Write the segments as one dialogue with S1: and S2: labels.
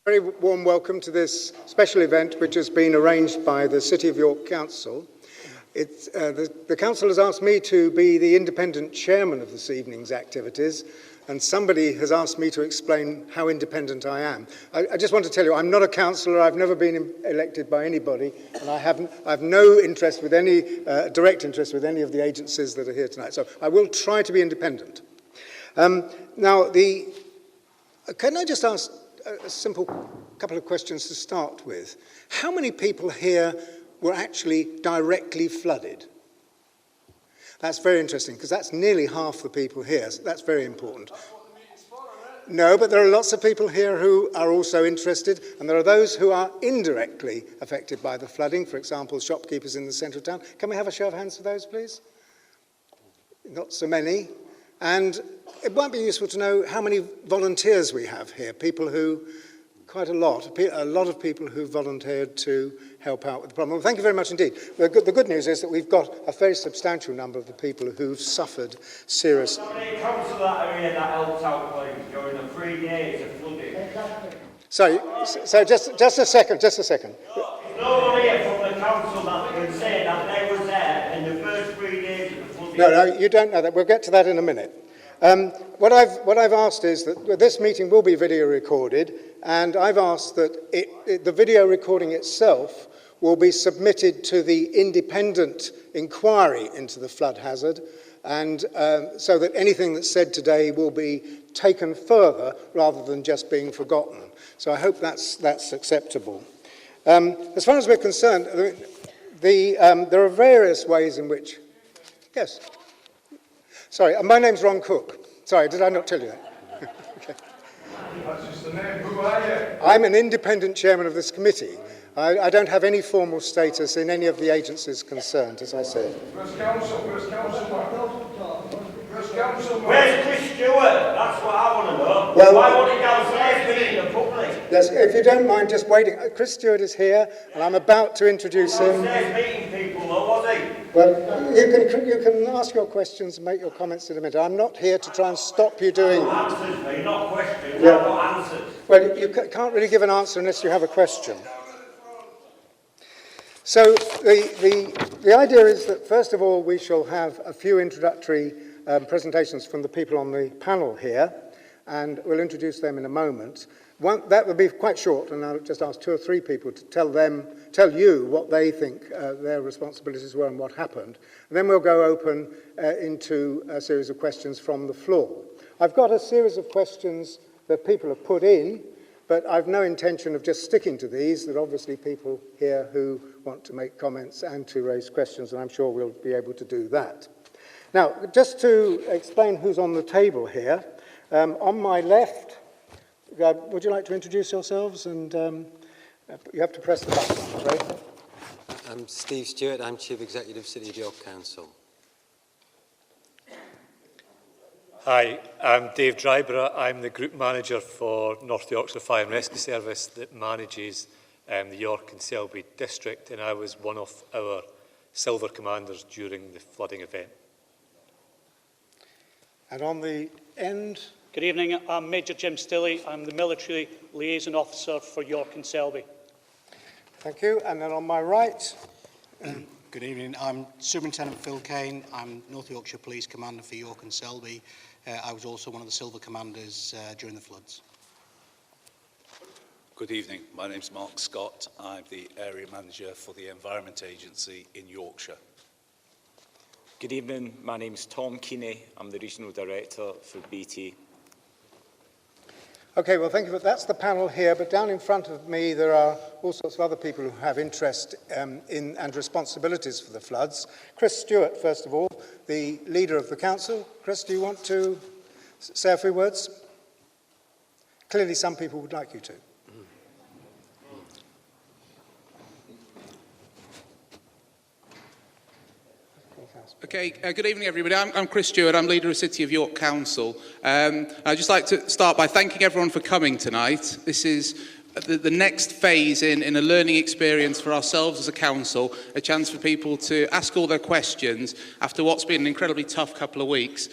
S1: Very warm welcome to this special event which has been arranged by the City of York Council. The Council has asked me to be the independent chairman of this evening's activities, and somebody has asked me to explain how independent I am. I just want to tell you, I'm not a councillor, I've never been elected by anybody, and I have no interest with any, direct interest with any of the agencies that are here tonight. So I will try to be independent. Now, can I just ask a simple couple of questions to start with? How many people here were actually directly flooded? That's very interesting, because that's nearly half the people here. So that's very important.
S2: That's what the meeting's for, isn't it?
S1: No, but there are lots of people here who are also interested, and there are those who are indirectly affected by the flooding, for example, shopkeepers in the centre of town. Can we have a show of hands for those, please? Not so many. And it might be useful to know how many volunteers we have here, people who, quite a lot of people who volunteered to help out with the problem. Well, thank you very much indeed. The good news is that we've got a very substantial number of the people who've suffered serious...
S3: How many council that area that helped out, please, during the 3 days of flooding?
S1: So just a second.
S3: There's no one here from the council that can say that they were there in the first 3 days of the flooding.
S1: No, you don't know that. We'll get to that in a minute. What I've asked is that this meeting will be video recorded, and I've asked that the video recording itself will be submitted to the independent inquiry into the flood hazard, and so that anything that's said today will be taken further rather than just being forgotten. So I hope that's acceptable. As far as we're concerned, there are various ways in which... Yes. Sorry, my name's Ron Cook. Sorry, did I not tell you that? Okay.
S2: That's just the name. Who are you?
S1: I'm an independent chairman of this committee. I don't have any formal status in any of the agencies concerned, as I said.
S2: Where's council? Where's council?
S3: Where's Chris Stewart? That's what I want to know.
S1: Well,
S3: why won't he downstairs meeting the public?
S1: Yes, if you don't mind just waiting. Chris Stewart is here, and I'm about to introduce him.
S3: Downstairs meeting people, though, was he?
S1: Well, you can ask your questions and make your comments in a minute. I'm not here to try and stop you doing that.
S3: Answers me, not questions.
S1: Yeah.
S3: I've got answers.
S1: Well, you can't really give an answer unless you have a question. So the idea is that, first of all, we shall have a few introductory presentations from the people on the panel here, and we'll introduce them in a moment. That will be quite short, and I'll just ask 2 or 3 people to tell you what they think their responsibilities were and what happened. And then we'll go open into a series of questions from the floor. I've got a series of questions that people have put in, but I've no intention of just sticking to these. There are obviously people here who want to make comments and to raise questions, and I'm sure we'll be able to do that. Now, just to explain who's on the table here, on my left, would you like to introduce yourselves? And you have to press the button, I'm afraid.
S4: I'm Steve Stewart, I'm Chief Executive, City of York Council.
S5: Hi, I'm Dave Dryborough. I'm the Group Manager for North Yorkshire Fire and Rescue Service that manages the York and Selby district, and I was one of our Silver Commanders during the flooding event.
S1: And on the end...
S6: Good evening, I'm Major Jim Stilley. I'm the Military Liaison Officer for York and Selby.
S1: Thank you. And then on my right...
S7: Good evening, I'm Superintendent Phil Kane. I'm North Yorkshire Police Commander for York and Selby. I was also one of the Silver Commanders during the floods.
S8: Good evening, my name's Mark Scott. I'm the Area Manager for the Environment Agency in Yorkshire.
S9: Good evening, my name's Tom Keeney. I'm the Regional Director for BT.
S1: Okay, well, thank you. That's the panel here, but down in front of me there are all sorts of other people who have interest in and responsibilities for the floods. Chris Stewart, first of all, the leader of the council. Chris, do you want to say a few words? Clearly some people would like you to.
S10: Okay, good evening everybody. I'm Chris Stewart, I'm leader of City of York Council. I'd just like to start by thanking everyone for coming tonight. This is the next phase in a learning experience for ourselves as a council, a chance for people to ask all their questions after what's been an incredibly tough couple of weeks.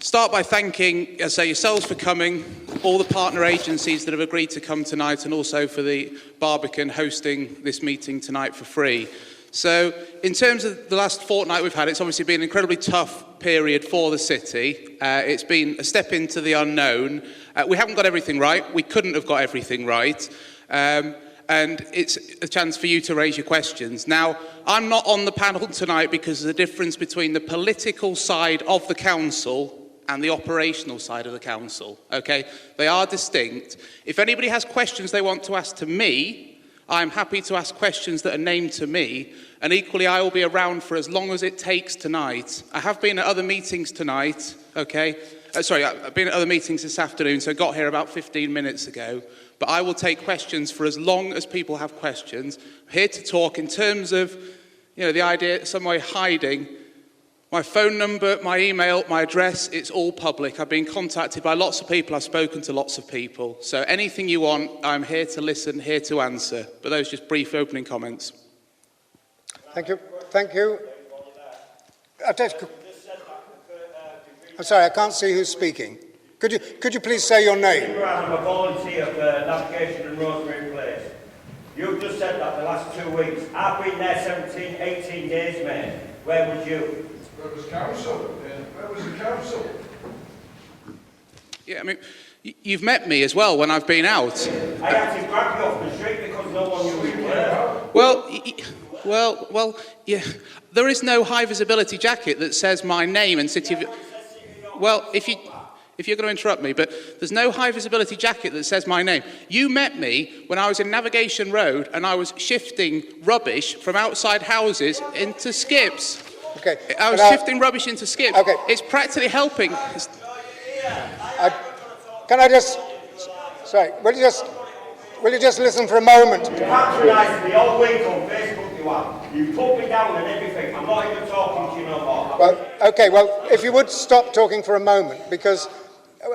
S10: start by thanking, as I say, yourselves for coming, all the partner agencies that have agreed to come tonight, and also for the Barbican hosting this meeting tonight for free. So, in terms of the last fortnight we've had, it's obviously been an incredibly tough period for the city. It's been a step into the unknown. We haven't got everything right. We couldn't have got everything right. And it's a chance for you to raise your questions. Now, I'm not on the panel tonight because of the difference between the political side of the council and the operational side of the council, okay? They are distinct. If anybody has questions they want to ask to me, I'm happy to ask questions that are named to me, and equally I will be around for as long as it takes tonight. I have been at other meetings tonight, okay? I've been at other meetings this afternoon, so I got here about 15 minutes ago. But I will take questions for as long as people have questions. I'm here to talk in terms of, the idea some way hiding. My phone number, my email, my address, it's all public. I've been contacted by lots of people. I've spoken to lots of people. So anything you want, I'm here to listen, here to answer. But those are just brief opening comments.
S1: Thank you. Thank you. I'm sorry, I can't see who's speaking. Could you please say your name?
S3: I'm a volunteer for Navigation and Rosemary Place. You've just said that the last 2 weeks. I've been there 17, 18 days, mate. Where was you?
S2: Where was council? Where was the council?
S10: Yeah, I mean, you've met me as well when I've been out.
S3: I had to grab you off the street because no one knew you were.
S10: Well, yeah. There is no high visibility jacket that says my name and city of... Well, if you're going to interrupt me, but there's no high visibility jacket that says my name. You met me when I was in Navigation Road and I was shifting rubbish from outside houses into skips.
S1: Okay.
S10: I was shifting rubbish into skips.
S1: Okay.
S10: It's practically helping.
S1: Can I just... Sorry, will you just listen for a moment?
S3: You patronised me all week on Facebook, you have. You put me down and everything. I'm not even talking to you no more.
S1: Well, if you would stop talking for a moment, because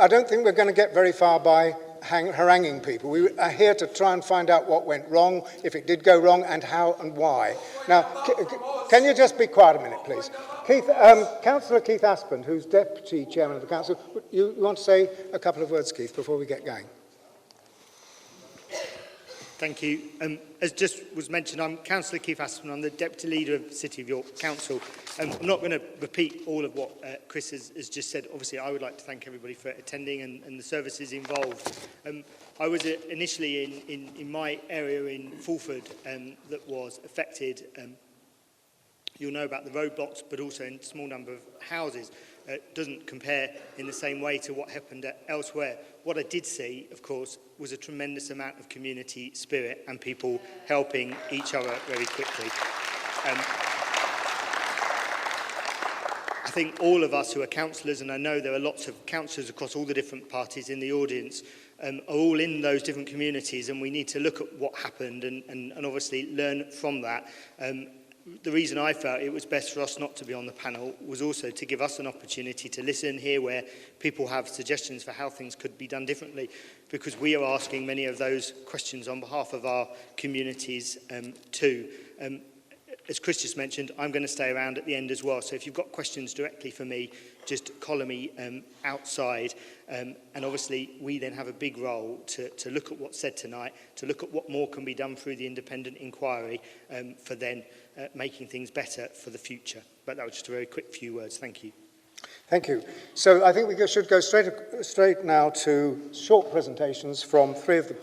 S1: I don't think we're going to get very far by haranguing people. We are here to try and find out what went wrong, if it did go wrong, and how and why. Now, can you just be quiet a minute, please? Councillor Keith Aspin, who's Deputy Chairman of the Council, you want to say a couple of words, Keith, before we get going?
S11: Thank you. As just was mentioned, I'm Councillor Keith Aspin. I'm the Deputy Leader of the City of York Council. I'm not going to repeat all of what Chris has just said. Obviously, I would like to thank everybody for attending and the services involved. I was initially in my area in Fulford that was affected. You'll know about the roadblocks, but also in a small number of houses. Doesn't compare in the same way to what happened elsewhere. What I did see, of course, was a tremendous amount of community spirit and people helping each other very quickly. I think all of us who are councillors, and I know there are lots of councillors across all the different parties in the audience, are all in those different communities, and we need to look at what happened and obviously learn from that. The reason I felt it was best for us not to be on the panel was also to give us an opportunity to listen, hear where people have suggestions for how things could be done differently, because we are asking many of those questions on behalf of our communities too. As Chris just mentioned, I'm going to stay around at the end as well, so if you've got questions directly for me, just collar me outside. And obviously, we then have a big role to look at what's said tonight, to look at what more can be done through the independent inquiry for then making things better for the future. But that was just a very quick few words. Thank you.
S1: Thank you. So I think we should go straight now to short presentations from three of the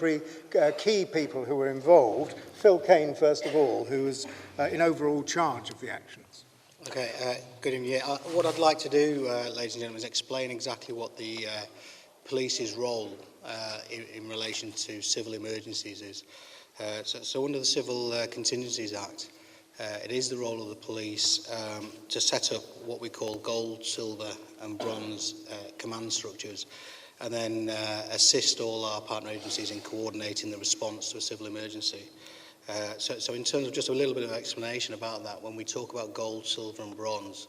S1: key people who were involved. Phil Kane, first of all, who was in overall charge of the actions.
S7: Okay, good evening. What I'd like to do, ladies and gentlemen, is explain exactly what the police's role in relation to civil emergencies is. So under the Civil Contingencies Act, it is the role of the police to set up what we call gold, silver and bronze command structures, and then assist all our partner agencies in coordinating the response to a civil emergency. So in terms of just a little bit of explanation about that, when we talk about gold, silver and bronze,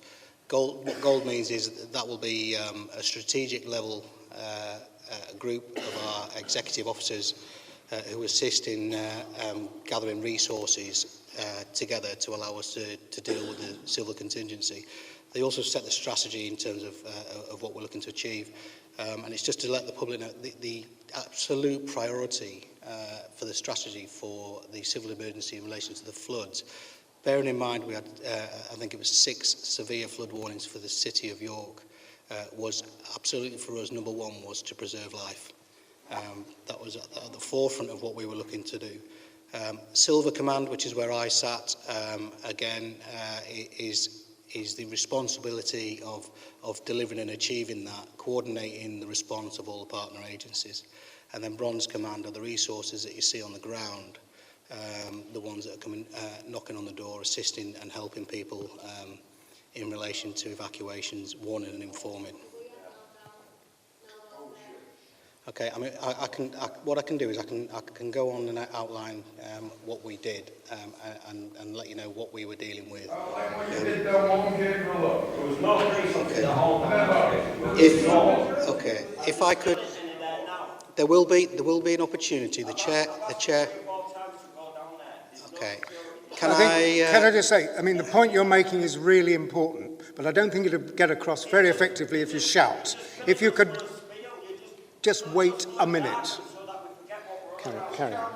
S7: what gold means is that will be a strategic level group of our executive officers who assist in gathering resources together to allow us to deal with the civil contingency. They also set the strategy in terms of what we're looking to achieve. And it's just to let the public know the absolute priority for the strategy for the civil emergency in relation to the floods. Bearing in mind we had, I think it was 6 severe flood warnings for the City of York, was absolutely for us, number one was to preserve life. That was at the forefront of what we were looking to do. Silver Command, which is where I sat, again, is the responsibility of delivering and achieving that, coordinating the response of all the partner agencies. And then Bronze Command are the resources that you see on the ground, the ones that are coming, knocking on the door, assisting and helping people in relation to evacuations, warning and informing. Okay, I mean, what I can do is I can go on and outline what we did and let you know what we were dealing with.
S2: Like what you did down Walton Gate Villa.
S3: There was no police in the whole
S7: If I could, there will be an opportunity. The chair. Okay. Can
S1: I just say, I mean, the point you're making is really important, but I don't think it'll get across very effectively if you shout. If you could just wait a minute. Carry on.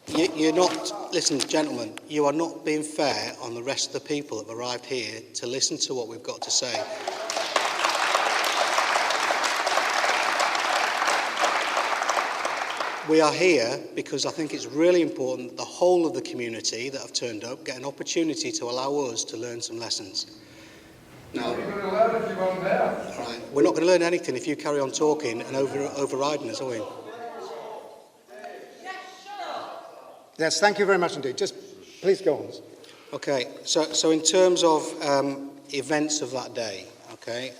S7: You're not, listen, gentlemen, you are not being fair on the rest of the people that have arrived here to listen to what we've got to say. We are here because I think it's really important that the whole of the community that have turned up get an opportunity to allow us to learn some lessons. Now, right, we're not going to learn anything if you carry on talking and overriding us, are we?
S1: Yes, thank you very much indeed. Just please go on.
S7: Okay, so in terms of events of that day, okay,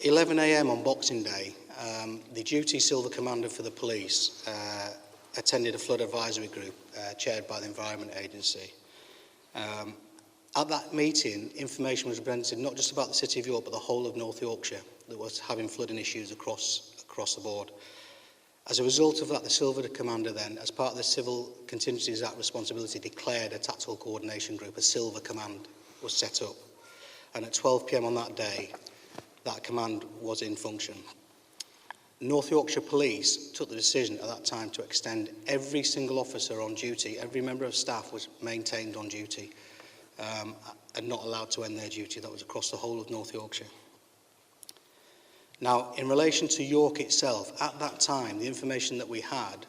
S7: 11 a.m. on Boxing Day, the duty silver commander for the police attended a flood advisory group chaired by the Environment Agency. At that meeting, information was presented not just about the City of York, but the whole of North Yorkshire that was having flooding issues across the board. As a result of that, the Silver Commander then, as part of the Civil Contingencies Act responsibility, declared a tactical coordination group, a Silver Command, was set up. And at 12 p.m. on that day, that command was in function. North Yorkshire Police took the decision at that time to extend every single officer on duty, every member of staff was maintained on duty. And not allowed to end their duty. That was across the whole of North Yorkshire. Now, in relation to York itself, at that time, the information that we had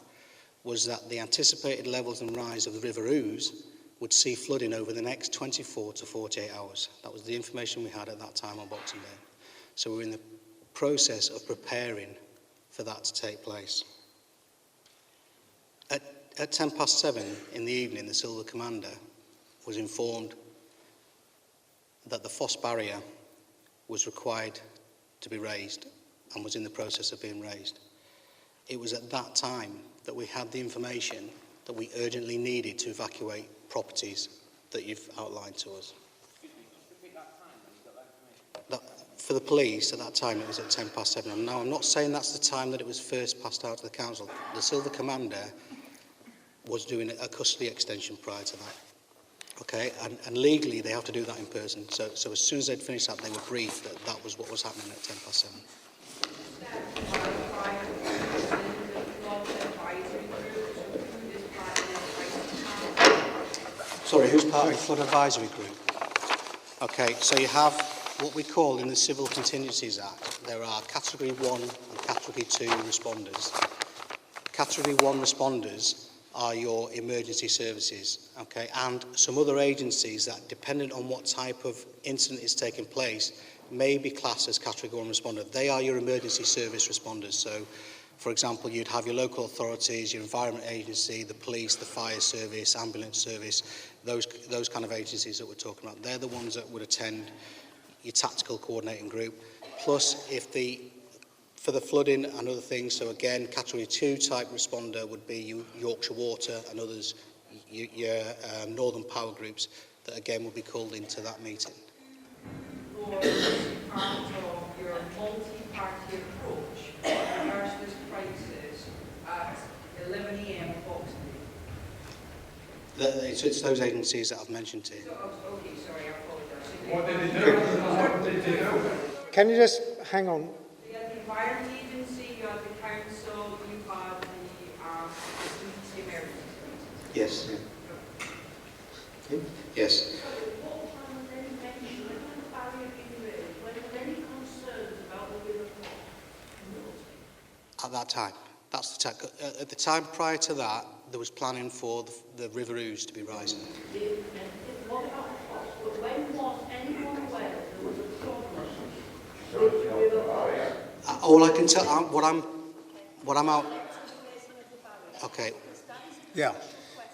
S7: was that the anticipated levels and rise of the River Ouse would see flooding over the next 24 to 48 hours. That was the information we had at that time on Boxing Day. So we're in the process of preparing for that to take place. At 7:10 in the evening, the Silver Commander was informed that the Foss barrier was required to be raised and was in the process of being raised. It was at that time that we had the information that we urgently needed to evacuate properties that you've outlined to us. For the police, at that time, it was at 7:10. Now, I'm not saying that's the time that it was first passed out to the council. The Silver Commander was doing a custody extension prior to that. Okay, and legally they have to do that in person. So as soon as they'd finished that, they were briefed that that was what was happening at 7:10. Sorry, who's part of the Flood Advisory Group? Okay, so you have what we call in the Civil Contingencies Act, there are Category 1 and Category 2 responders. Category 1 responders are your emergency services, okay, and some other agencies that, depending on what type of incident is taking place, may be classed as Category 1 responder. They are your emergency service responders. So, for example, you'd have your local authorities, your environment agency, the police, the fire service, ambulance service, those kind of agencies that we're talking about. They're the ones that would attend your tactical coordinating group. Plus, for the flooding and other things, so again, Category 2 type responder would be Yorkshire Water and others, your Northern Power groups, that again will be called into that meeting.
S12: Or part of your multi-party approach to reverse this crisis at 11 a.m. Boxing Day?
S7: It's those agencies that I've mentioned to you.
S12: Okay, sorry, I apologise.
S2: What did they do? What did they do?
S1: Can you just hang on?
S12: You had the Environment Agency, you had the Council, you had the Emergency Services.
S7: Yes. Yes. At that time, that's the time. At the time prior to that, there was planning for the River Ouse to be rising.
S12: What about the cost? But when was anyone aware there was a problem with the river?
S7: All I can tell, what I'm out. Okay.
S1: Yeah.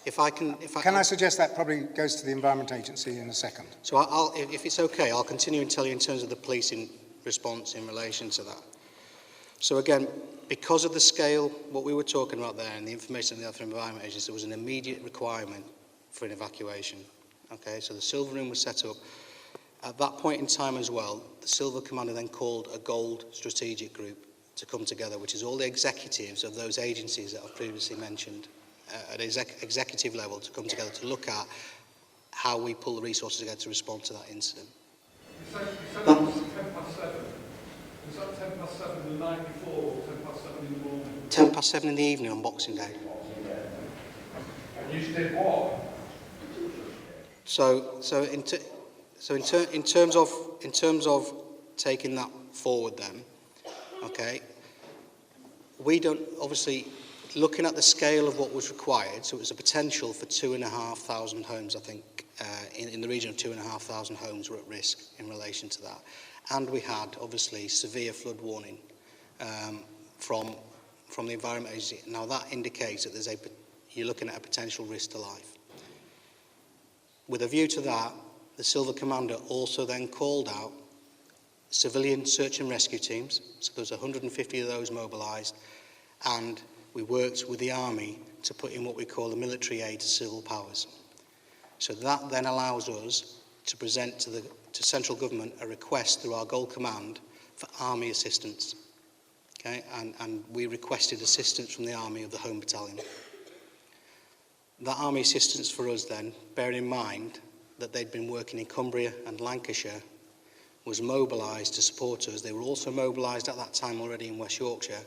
S7: If I can.
S1: Can I suggest that probably goes to the Environment Agency in a second?
S7: So if it's okay, I'll continue and tell you in terms of the policing response in relation to that. So again, because of the scale, what we were talking about there, and the information in the other Environment Agency, there was an immediate requirement for an evacuation. Okay, so the Silver Room was set up. At that point in time as well, the Silver Commander then called a Gold Strategic Group to come together, which is all the executives of those agencies that I've previously mentioned, at executive level, to come together to look at how we pull the resources together to respond to that incident.
S2: You said it was 7:10. Was that 7:10 the night before or 7:10 in the morning?
S7: 7:10 in the evening on Boxing Day.
S2: And you did what?
S7: In terms of taking that forward, then, okay, we don't obviously looking at the scale of what was required. So it was a potential for 2,500 homes. I think in the region of 2,500 homes were at risk in relation to that, and we had obviously severe flood warning from the Environment Agency. Now that indicates that you're looking at a potential risk to life. With a view to that, the Silver Commander also then called out civilian search and rescue teams. So there's 150 of those mobilised, and we worked with the Army to put in what we call the military aid to civil powers. So that then allows us to present to central government a request through our Gold Command for Army assistance. Okay, and we requested assistance from the Army of the Home Battalion. That Army assistance for us then, bearing in mind that they'd been working in Cumbria and Lancashire, was mobilised to support us. They were also mobilised at that time already in West Yorkshire,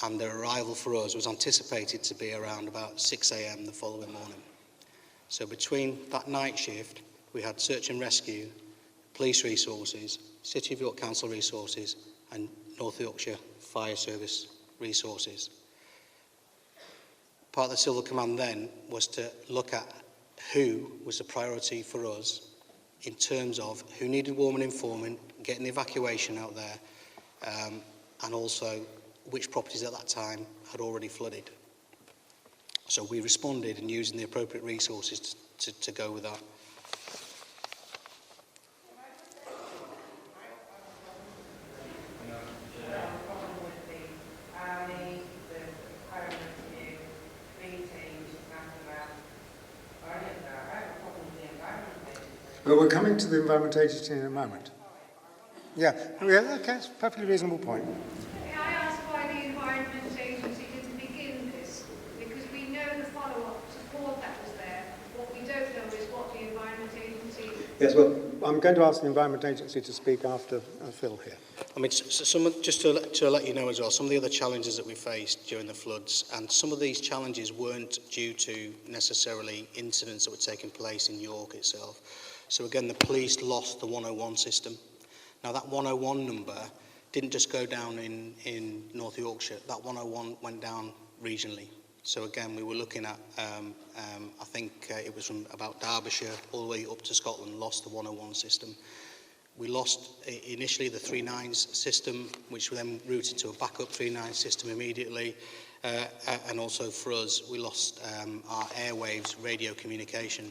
S7: and their arrival for us was anticipated to be around about 6 a.m. the following morning. So between that night shift, we had search and rescue, police resources, City of York Council resources, and North Yorkshire Fire Service resources. Part of the Silver Command then was to look at who was the priority for us in terms of who needed warming informant, getting the evacuation out there, and also which properties at that time had already flooded. So we responded and using the appropriate resources to go with that.
S1: Well, we're coming to the Environment Agency in a moment. Yeah, okay, that's a perfectly reasonable point.
S13: May I ask why the Environment Agency didn't begin this? Because we know the follow-up support that was there. What we don't know is what the Environment Agency...
S1: Yes, well, I'm going to ask the Environment Agency to speak after Phil here.
S7: I mean, just to let you know as well, some of the other challenges that we faced during the floods, and some of these challenges weren't due to necessarily incidents that were taking place in York itself. So again, the police lost the 101 system. Now that 101 number didn't just go down in North Yorkshire, that 101 went down regionally. So again, we were looking at, I think it was from about Derbyshire all the way up to Scotland, lost the 101 system. We lost initially the 39s system, which then routed to a backup 39 system immediately. And also for us, we lost our airwaves radio communication.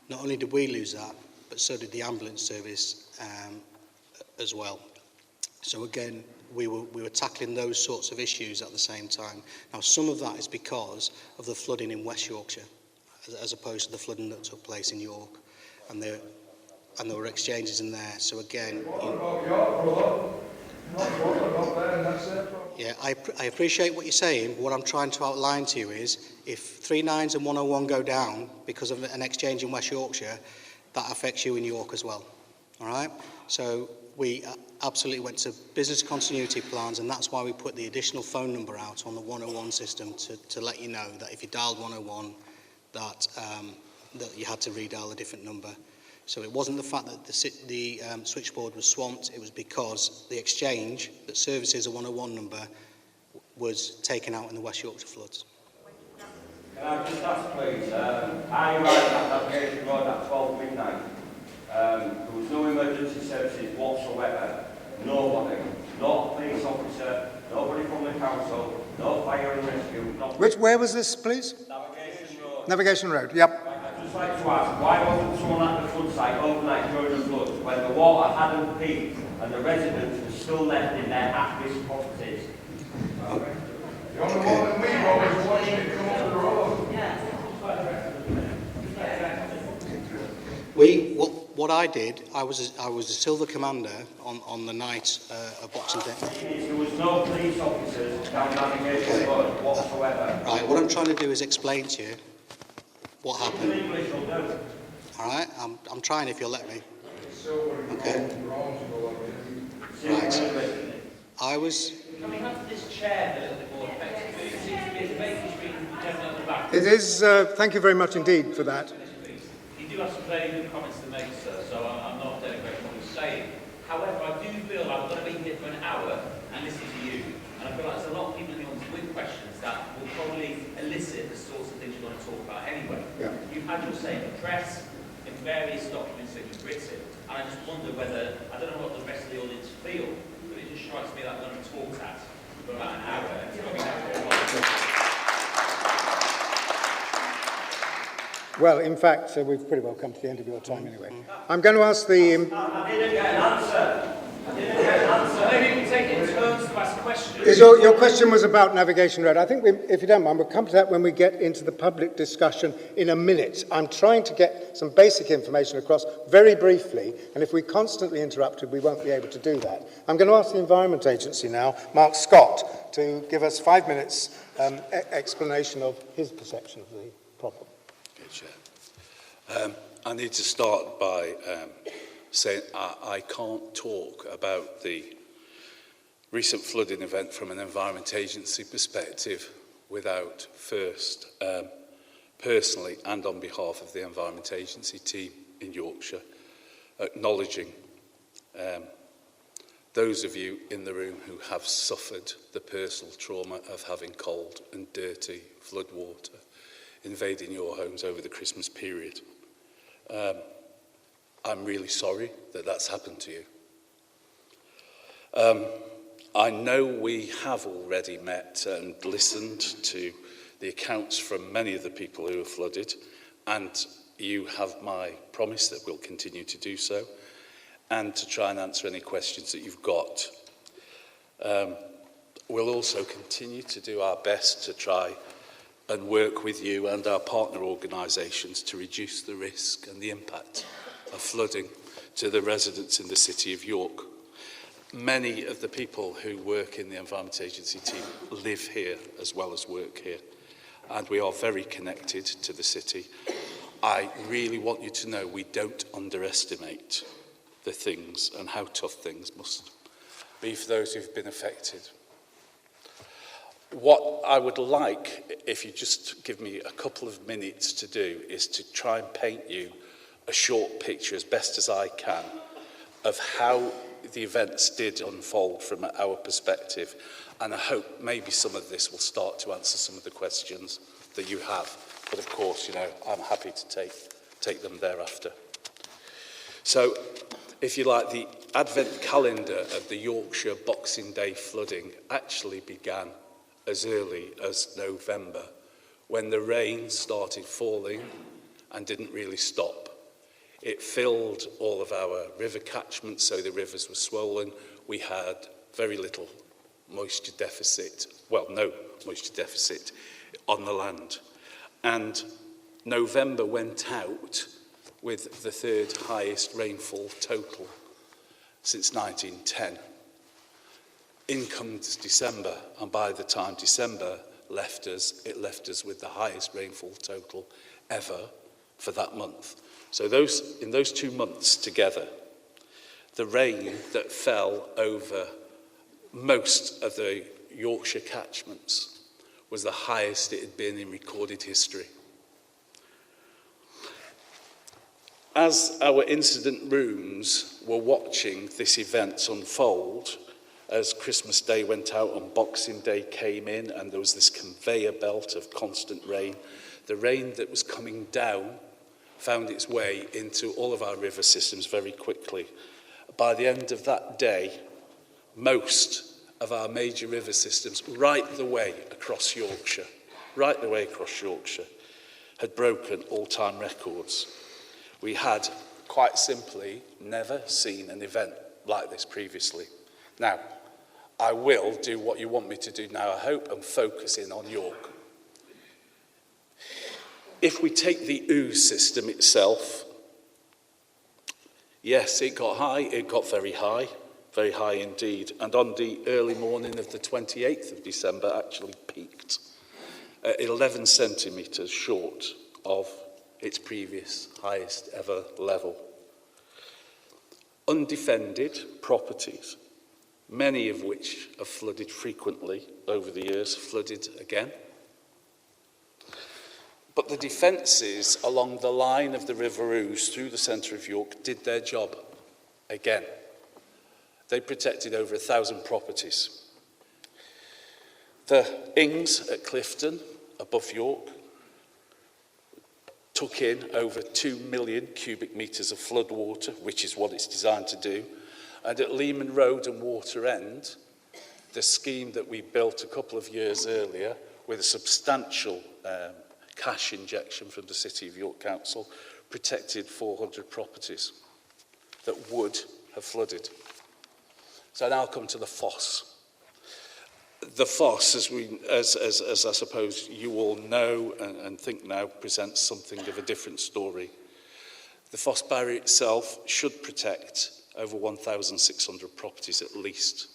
S7: Not only did we lose that, but so did the ambulance service as well. So again, we were tackling those sorts of issues at the same time. Now, some of that is because of the flooding in West Yorkshire, as opposed to the flooding that took place in York, and there were exchanges in there. So again, yeah, I appreciate what you're saying. But what I'm trying to outline to you is if 39s and 101 go down because of an exchange in West Yorkshire, that affects you in York as well. All right? So we absolutely went to business continuity plans, and that's why we put the additional phone number out on the 101 system to let you know that if you dialed 101, that you had to redial a different number. So it wasn't the fact that the switchboard was swamped, it was because the exchange that services a 101 number was taken out in the West Yorkshire floods.
S3: Can I just ask, please, I arrived at Navigation Road at 12 midnight. There was no emergency services whatsoever. Nobody. No police officer, nobody from the council, no fire and rescue.
S1: Where was this, please?
S3: Navigation Road.
S1: Navigation Road, yep.
S3: I'd just like to ask, why wasn't someone at the flood site overnight during the floods when the water hadn't peaked and the residents were still left in their at-risk properties?
S2: The only one that we always watching it come up the road.
S7: What I did, I was a silver commander on the night of Boxing Day.
S3: There was no police officers down Navigation Road whatsoever.
S7: Right, what I'm trying to do is explain to you what happened.
S3: English will do.
S7: All right, I'm trying if you'll let me.
S2: Okay.
S7: Right. I was.
S14: Can we have this chair a little bit more effectively? It seems to be a debate between the gentleman at the back.
S1: It is, thank you very much indeed for that.
S14: You do have some very good comments to make, sir, so I'm not denigrating what you're saying. However, I do feel like I'm going to be here for an hour and listen to you. And I feel like there's a lot of people in the audience with questions that will probably elicit the sorts of things you're going to talk about anyway.
S1: Yeah.
S14: You've had your say in the press, in various documents that you've written, and I just wonder whether, I don't know what the rest of the audience feel, but it just strikes me that I'm going to talk at for about an hour. And it's probably not very long.
S1: Well, in fact, we've pretty well come to the end of your time anyway. I'm going to ask the...
S3: I didn't get an answer.
S14: Maybe we can take it in turns to ask questions.
S1: Your question was about Navigation Road. I think, if you don't mind, we'll come to that when we get into the public discussion in a minute. I'm trying to get some basic information across very briefly, and if we're constantly interrupted, we won't be able to do that. I'm going to ask the Environment Agency now, Mark Scott, to give us 5 minutes explanation of his perception of the problem.
S8: I need to start by saying I can't talk about the recent flooding event from an Environment Agency perspective without first, personally and on behalf of the Environment Agency team in Yorkshire, acknowledging those of you in the room who have suffered the personal trauma of having cold and dirty flood water invading your homes over the Christmas period. I'm really sorry that that's happened to you. I know we have already met and listened to the accounts from many of the people who have flooded, and you have my promise that we'll continue to do so and to try and answer any questions that you've got. We'll also continue to do our best to try and work with you and our partner organisations to reduce the risk and the impact of flooding to the residents in the City of York. Many of the people who work in the Environment Agency team live here as well as work here, and we are very connected to the city. I really want you to know we don't underestimate the things and how tough things must be for those who've been affected. What I would like, if you just give me a couple of minutes to do, is to try and paint you a short picture as best as I can of how the events did unfold from our perspective, and I hope maybe some of this will start to answer some of the questions that you have. But of course, you know, I'm happy to take them thereafter. So, if you like, the advent calendar of the Yorkshire Boxing Day flooding actually began as early as November, when the rain started falling and didn't really stop. It filled all of our river catchments, so the rivers were swollen. We had very little moisture deficit, well, no moisture deficit on the land. And November went out with the third highest rainfall total since 1910. In comes December, and by the time December, left us, it left us with the highest rainfall total ever for that month. So in those 2 months together, the rain that fell over most of the Yorkshire catchments was the highest it had been in recorded history. As our incident rooms were watching this event unfold, as Christmas Day went out and Boxing Day came in and there was this conveyor belt of constant rain, the rain that was coming down found its way into all of our river systems very quickly. By the end of that day, most of our major river systems right the way across Yorkshire, had broken all-time records. We had, quite simply, never seen an event like this previously. Now, I will do what you want me to do now, I hope, and focus in on York. If we take the Ouse system itself, yes, it got high, it got very high indeed, and on the early morning of the 28th of December actually peaked at 11 centimetres short of its previous highest ever level. Undefended properties, many of which have flooded frequently over the years, flooded again. But the defences along the line of the River Ouse through the centre of York did their job again. They protected over 1,000 properties. The Ings at Clifton, above York, took in over 2 million cubic metres of flood water, which is what it's designed to do. And at Lehman Road and Water End, the scheme that we built a couple of years earlier with a substantial cash injection from the City of York Council protected 400 properties that would have flooded. So now I'll come to the Foss. The Foss, as I suppose you all know and think now, presents something of a different story. The Foss Barrier itself should protect over 1,600 properties at least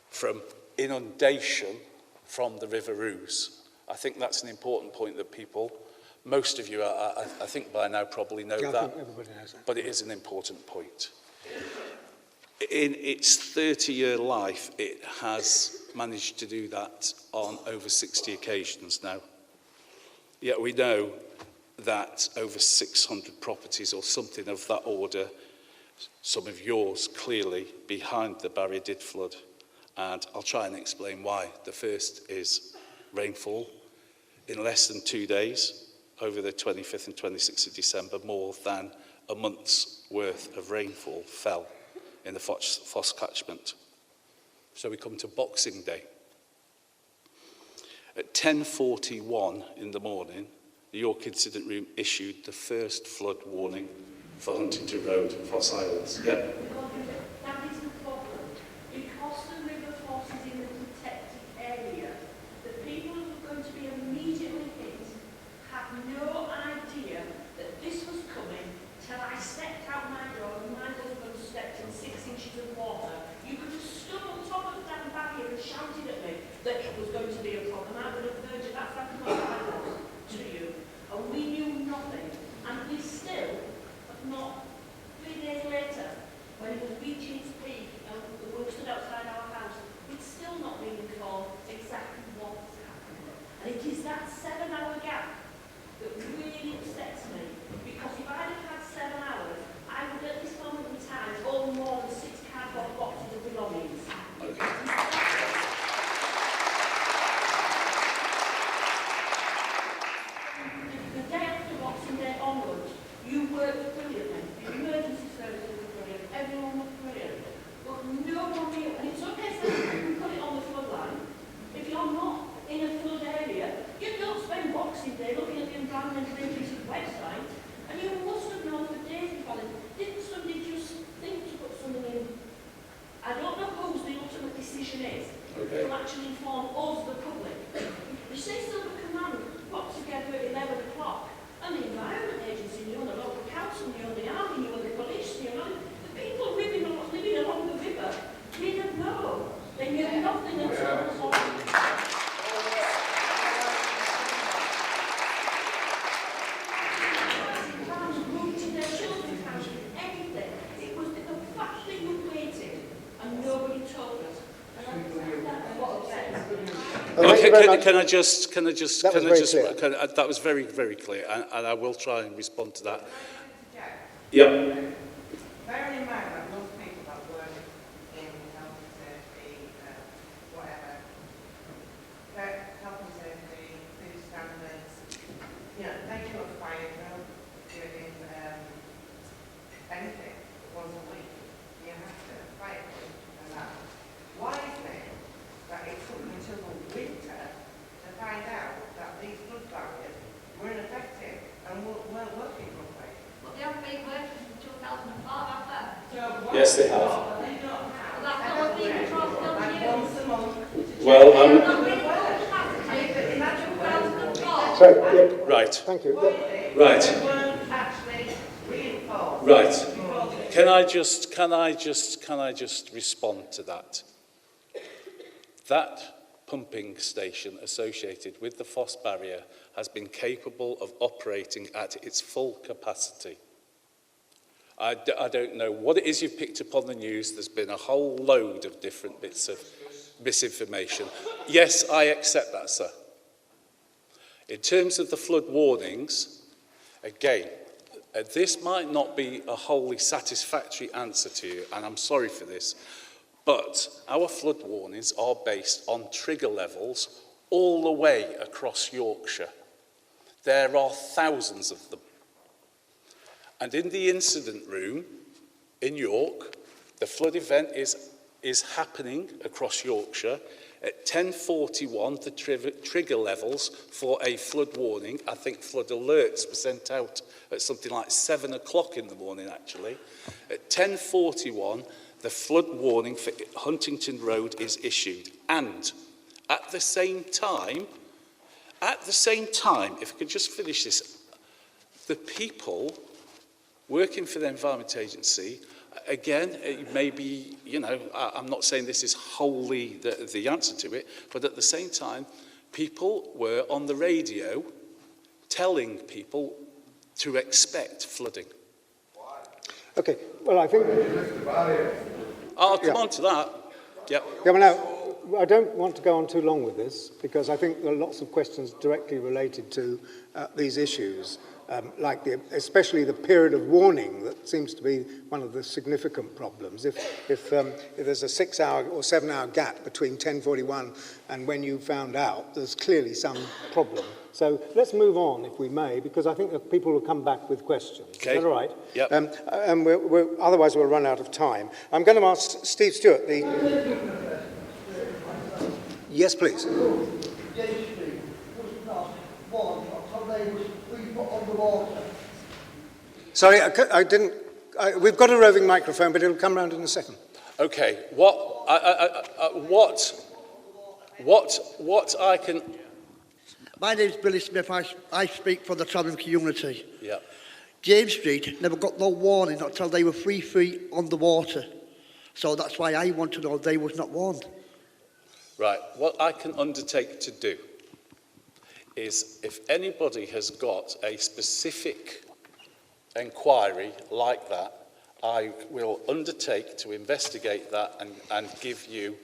S8: from inundation from the River Ouse. I think that's an important point that people, most of you, I think by now probably know that, but it is an important point. In its 30-year life, it has managed to do that on over 60 occasions now. Yet we know that over 600 properties or something of that order, some of yours clearly behind the barrier did flood. And I'll try and explain why. The first is rainfall. In less than 2 days, over the 25th and 26th of December, more than a month's worth of rainfall fell in the Foss catchment. So we come to Boxing Day. At 10:41 in the morning, the York Incident Room issued the first flood warning for Huntington Road and Foss Islands. Yeah.
S12: That is the problem. Because the River Foss is in the protected area, the people who are going to be immediately hit had no idea that this was coming till I stepped out my door and my husband stepped in 6 inches of water. You could have stood on top of that barrier and shouted at me that it was going to be a problem. I would have heard you. That's how close I was to you. And we knew nothing. And we still have not, 3 days later, when it was reaching its peak and the work stood outside our house, it's still not been informed exactly what's happening. And it is that 7-hour gap that really upsets me. Because if I'd have had 7 hours, I would at this moment in time own more than 6 cardboard boxes of belongings. The day after Boxing Day onwards, you worked brilliantly. The emergency services were brilliant. Everyone was brilliant. But no one knew. And it's okay to put it on the flood line. If you're not in a flood area, you don't spend Boxing Day looking at the Environment Agency's website. And you must have known for days before this. Didn't somebody just think to put something in? I don't know whose the ultimate decision is. Okay. To actually inform us, the public. The Sea Silver Command got together at 11 o'clock, and the Environment Agency knew, and the local council knew, and the army knew, and the police knew, and the people living along the river didn't know. They knew nothing at all.
S1: Thank you very much.
S8: Can I just,
S1: That was very clear.
S8: that was very, very clear, and I will try and respond to that. Yeah.
S15: Bearing in mind that most people that work in health and safety, whatever, health and safety, food standards, you know, they do a fire drill during anything once a week. You have to fire drill and that. Why is it that it took until the winter to find out that these flood barriers weren't effective and weren't working properly?
S13: But they haven't been working since 2005, have they?
S8: Yes, they have.
S13: Well, that's not been across the
S8: Well, right.
S1: Thank you.
S8: Right. Right. Can I just respond to that? That pumping station associated with the Foss barrier has been capable of operating at its full capacity. I don't know what it is you've picked up on the news. There's been a whole load of different bits of misinformation. Yes, I accept that, sir. In terms of the flood warnings, again, this might not be a wholly satisfactory answer to you, and I'm sorry for this, but our flood warnings are based on trigger levels all the way across Yorkshire. There are thousands of them. And in the incident room in York, the flood event is happening across Yorkshire. At 10:41, the trigger levels for a flood warning, I think flood alerts were sent out at something like 7 o'clock in the morning, actually. At 10:41, the flood warning for Huntington Road is issued. And at the same time, if I could just finish this, the people working for the Environment Agency, again, it may be, you know, I'm not saying this is wholly the answer to it, but at the same time, people were on the radio telling people to expect flooding.
S1: Okay, well, I think...
S8: I'll come on to that. Yep.
S1: Yeah, well, now, I don't want to go on too long with this, because I think there are lots of questions directly related to these issues. Like especially the period of warning that seems to be one of the significant problems. If there's a 6-hour or 7-hour gap between 10:41 and when you found out, there's clearly some problem. So let's move on, if we may, because I think that people will come back with questions.
S8: Okay.
S1: Is that all right?
S8: Yep.
S1: And otherwise we'll run out of time. I'm going to ask Steve Stewart. Yes, please. Sorry, I didn't... we've got a roving microphone, but it'll come round in a second.
S8: Okay, what I can...
S16: My name's Billy Smith. I speak for the travelling community.
S8: Yeah.
S16: James Street never got no warning until they were 3 feet on the water. So that's why I want to know they was not warned.
S8: Right, what I can undertake to do is if anybody has got a specific inquiry like that, I will undertake to investigate that and give you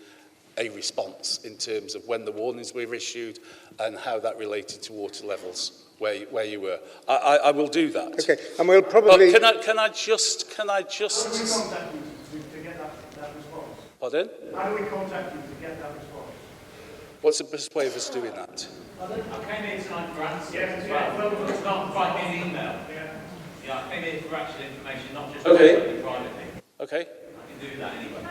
S8: a response in terms of when the warnings were issued and how that related to water levels where you were. I will do that.
S1: Okay, and we'll probably...
S8: But can I just...
S2: How do we contact you to get that response?
S8: Pardon?
S2: How do we contact you to get that response?
S8: What's the best way of us doing that?
S14: I came here tonight for answers as well. It's not quite an email. Yeah, I came here for actual information, not just privately.
S8: Okay.
S14: I can do that anyway.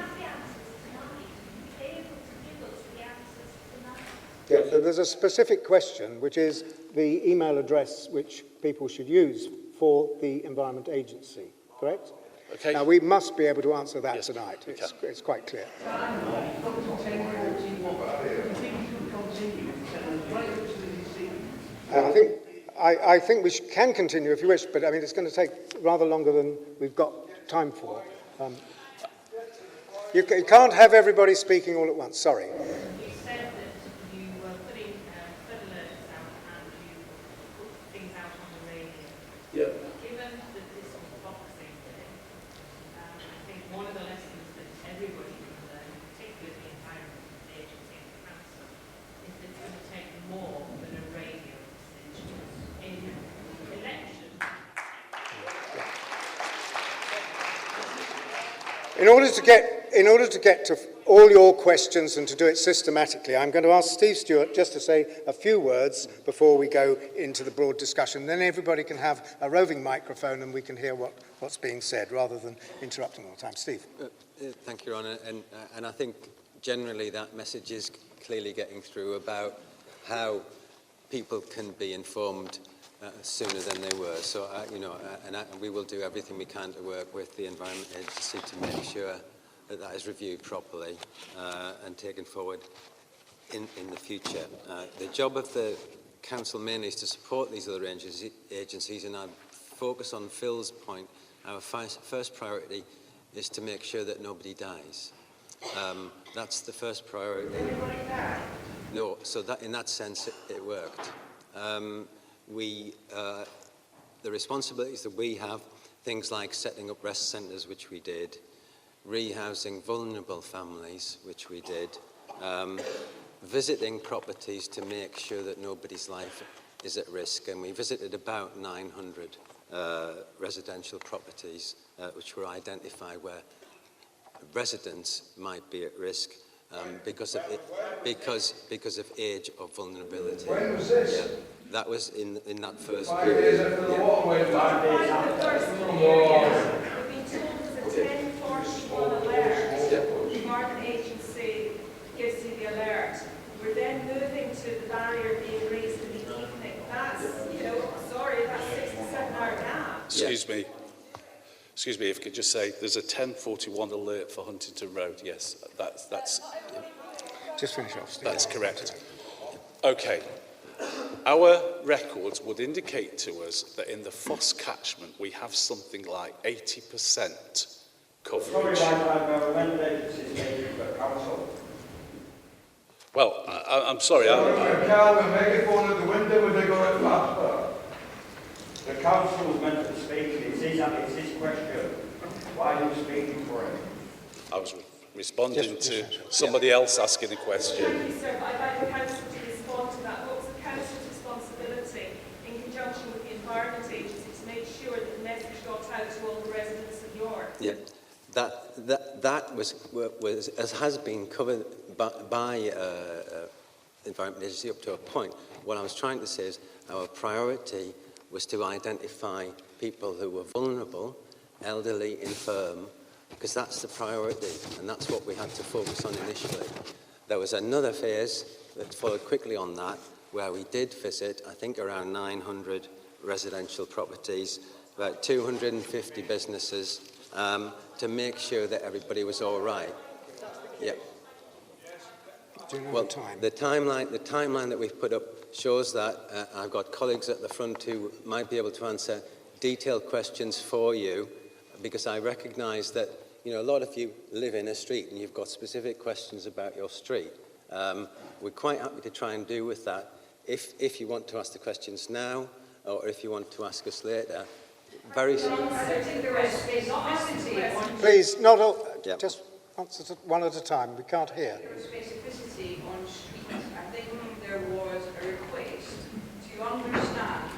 S1: Yeah, so there's a specific question, which is the email address which people should use for the Environment Agency, correct?
S8: Okay.
S1: Now, we must be able to answer that tonight. It's quite clear. I think we can continue if you wish, but I mean, it's going to take rather longer than we've got time for. You can't have everybody speaking all at once, sorry.
S12: You said that you were putting flood alerts out and you put things out on the radio.
S8: Yeah.
S12: Given that this was Boxing Day, I think one of the lessons that everybody can learn, particularly the Environment Agency and the Council, is that
S1: In order to get to all your questions and to do it systematically, I'm going to ask Steve Stewart just to say a few words before we go into the broad discussion. Then everybody can have a roving microphone and we can hear what's being said rather than interrupting all the time. Steve.
S4: Thank you, Your Honour. And I think generally that message is clearly getting through about how people can be informed sooner than they were. So, we will do everything we can to work with the Environment Agency to make sure that that is reviewed properly and taken forward in the future. The job of the Council mainly is to support these other agencies, and I focus on Phil's point. Our first priority is to make sure that nobody dies. That's the first priority. No, so that in that sense it worked. The responsibilities that we have, things like setting up rest centres, which we did, rehousing vulnerable families, which we did, visiting properties to make sure that nobody's life is at risk, and we visited about 900 residential properties which were identified where residents might be at risk because of age or vulnerability.
S2: When was this?
S4: Yeah, that was in that first
S2: 5
S4: period.
S2: years after the waterway. 5 days after.
S12: We've been told there's a 10:41 alert. The Environment Agency gives you the alert. We're then moving to the barrier being raised in the evening. That's, sorry, that's 6 to 7 hour gap.
S8: Excuse me, if I could just say, there's a 10:41 alert for Huntington Road. Yes, that's
S1: just finish off, Steve.
S8: That's correct. Okay. Our records would indicate to us that in the Foss catchment we have something like 80% coverage. Well, I'm sorry.
S2: Carl, the megaphone at the window, would they go out faster?
S3: The council was meant to speak. It's his question. Why are you speaking for him?
S8: I was responding to somebody else asking a question.
S12: Thank you, sir. I'd like the council to respond to that. What was the council's responsibility in conjunction with the Environment Agency to make sure that the message got out to all the residents of York?
S4: Yeah, that was as has been covered by Environment Agency up to a point. What I was trying to say is our priority was to identify people who were vulnerable, elderly, infirm, because that's the priority, and that's what we had to focus on initially. There was another phase that followed quickly on that, where we did visit, I think, around 900 residential properties, about 250 businesses, to make sure that everybody was all right. Yeah. Well, the timeline that we've put up shows that. I've got colleagues at the front who might be able to answer detailed questions for you, because I recognise that a lot of you live in a street and you've got specific questions about your street. We're quite happy to try and do with that. If you want to ask the questions now, or if you want to ask us later, very soon.
S1: Please, not all. Yeah. Just answer one at a time. We can't hear.
S15: Specificity on streets. I think there was a request to understand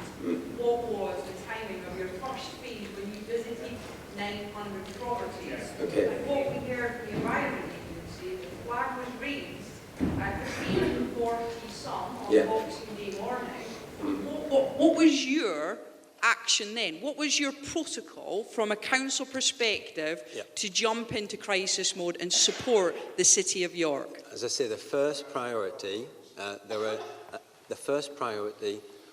S15: what was the timing of your first phase when you visited 900 properties.
S4: Okay.
S15: And what we heard from the Environment Agency, the flag was raised at 340 some on Boxing Day morning.
S17: What was your action then? What was your protocol from a council perspective to jump into crisis mode and support the City of York?
S4: As I say, the first priority,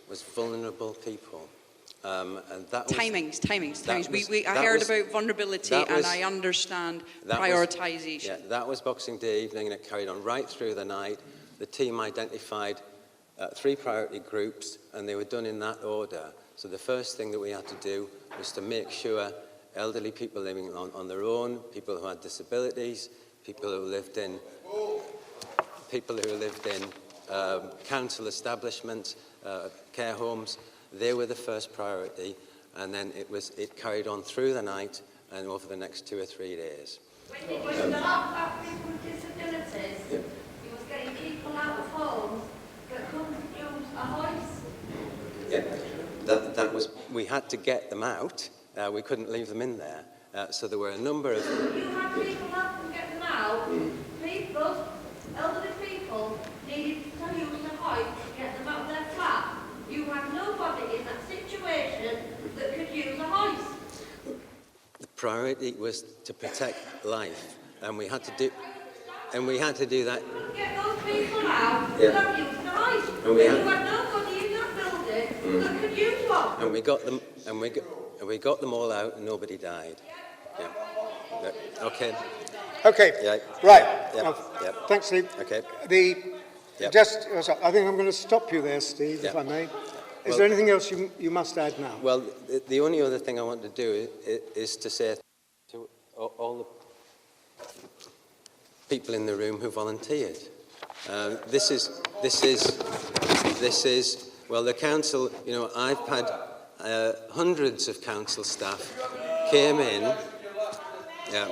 S4: was vulnerable people. And that was,
S17: timings. I heard about vulnerability and I understand prioritisation.
S4: That was Boxing Day evening, and it carried on right through the night. The team identified 3 priority groups, and they were done in that order. So the first thing that we had to do was to make sure elderly people living on their own, people who had disabilities, people who lived in council establishments, care homes, they were the first priority, and then it carried on through the night and over the next 2 or 3 days.
S12: When it was about people with disabilities, it was getting people out of homes that couldn't use a hoist.
S4: Yeah, we had to get them out. We couldn't leave them in there. So there were a number of...
S12: You had people help them get them out. People, elderly people, needed to use the hoist to get them out of their flat. You had nobody in that situation that could use a hoist.
S4: The priority was to protect life, and we had to do that.
S12: Get those people out
S4: Yeah.
S12: without using a hoist.
S4: And we
S12: You
S4: had-
S12: had nobody in that building that could use one.
S4: And we got them, and we got them all out, and nobody died. Yeah. Yeah. Okay.
S1: Okay.
S4: Yeah.
S1: Right.
S4: Yeah. Yeah.
S1: Thanks, Steve.
S4: Okay. Yep.
S1: I think I'm going to stop you there, Steve, if
S4: Yeah.
S1: I may. Is
S4: Well-
S1: there anything else you must add now?
S4: Well, the only other thing I want to do is to say to all the people in the room who volunteered. This is well, the council. You know, I've had hundreds of council staff came in. Yeah.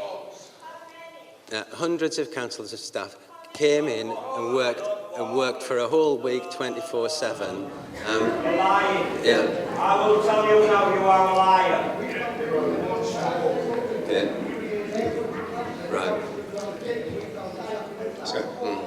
S4: Hundreds of council staff came in and worked for a whole week, 24/7.
S3: You're lying.
S4: Yeah.
S3: I will tell you now, you are a liar.
S4: Okay. Right.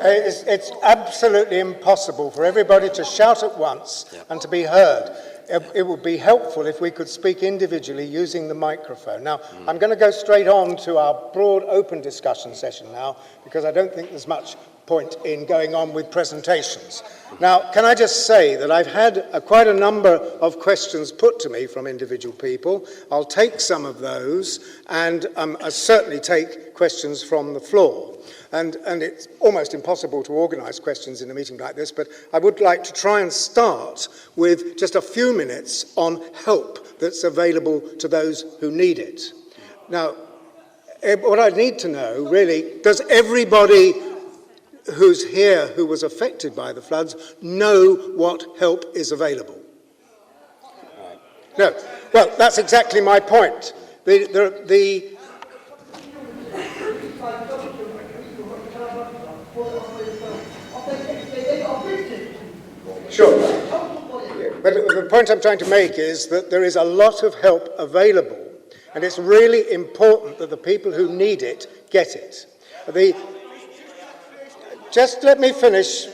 S1: It's absolutely impossible for everybody to shout at once and to be heard. It would be helpful if we could speak individually using the microphone. Now, I'm going to go straight on to our broad open discussion session now, because I don't think there's much point in going on with presentations. Now, can I just say that I've had quite a number of questions put to me from individual people. I'll take some of those, and I'll certainly take questions from the floor. And it's almost impossible to organise questions in a meeting like this, but I would like to try and start with just a few minutes on help that's available to those who need it. Now, what I need to know, really, does everybody who's here who was affected by the floods know what help is available? No. Well, that's exactly my point. Sure. But the point I'm trying to make is that there is a lot of help available, and it's really important that the people who need it get it. Just let me finish.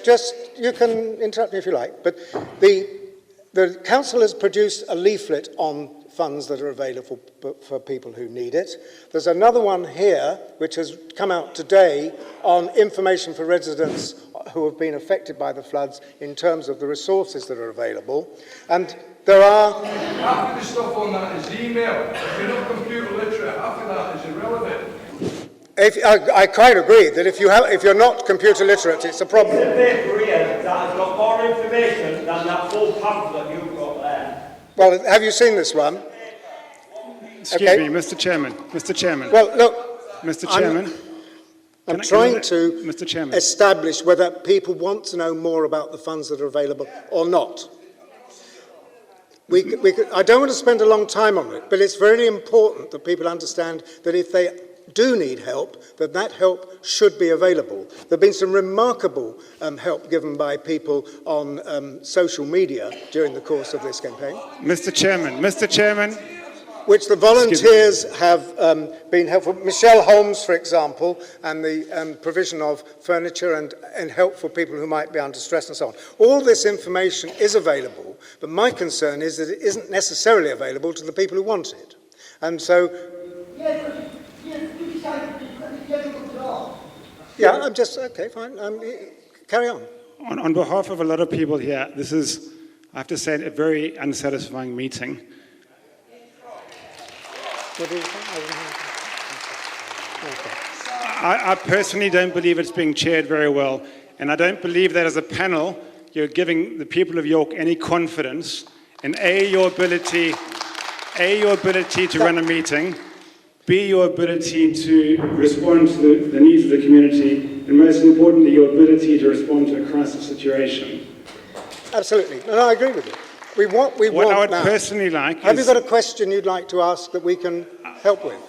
S1: You can interrupt me if you like. But the council has produced a leaflet on funds that are available for people who need it. There's another one here which has come out today on information for residents who have been affected by the floods in terms of the resources that are available. And there are...
S2: Half of the stuff on that is email. If you're not computer literate, half of that is irrelevant.
S1: I quite agree that if you're not computer literate, it's a problem.
S3: There's a paper here that has got more information than that full pamphlet you've got there.
S1: Well, have you seen this one?
S18: Excuse me, Mr. Chairman. Mr. Chairman.
S1: Well, look,
S18: Mr. Chairman.
S1: I'm trying to
S18: Mr. Chairman.
S1: establish whether people want to know more about the funds that are available or not. I don't want to spend a long time on it, but it's very important that people understand that if they do need help, that help should be available. There have been some remarkable help given by people on social media during the course of this campaign.
S18: Mr. Chairman.
S1: Which the volunteers have been helpful. Michelle Holmes, for example, and the provision of furniture and help for people who might be under stress and so on. All this information is available, but my concern is that it isn't necessarily available to the people who want it. And so... Yeah, I'm just... Okay, fine. Carry on.
S18: On behalf of a lot of people here, this is, I have to say, a very unsatisfying meeting. I personally don't believe it's being chaired very well, and I don't believe that as a panel you're giving the people of York any confidence in your ability to run a meeting, B, your ability to respond to the needs of the community, and most importantly, your ability to respond to a crisis situation.
S1: Absolutely. No, I agree with you. What
S18: I would
S1: now.
S18: personally like
S1: Have you got a question you'd like to ask that we can help with?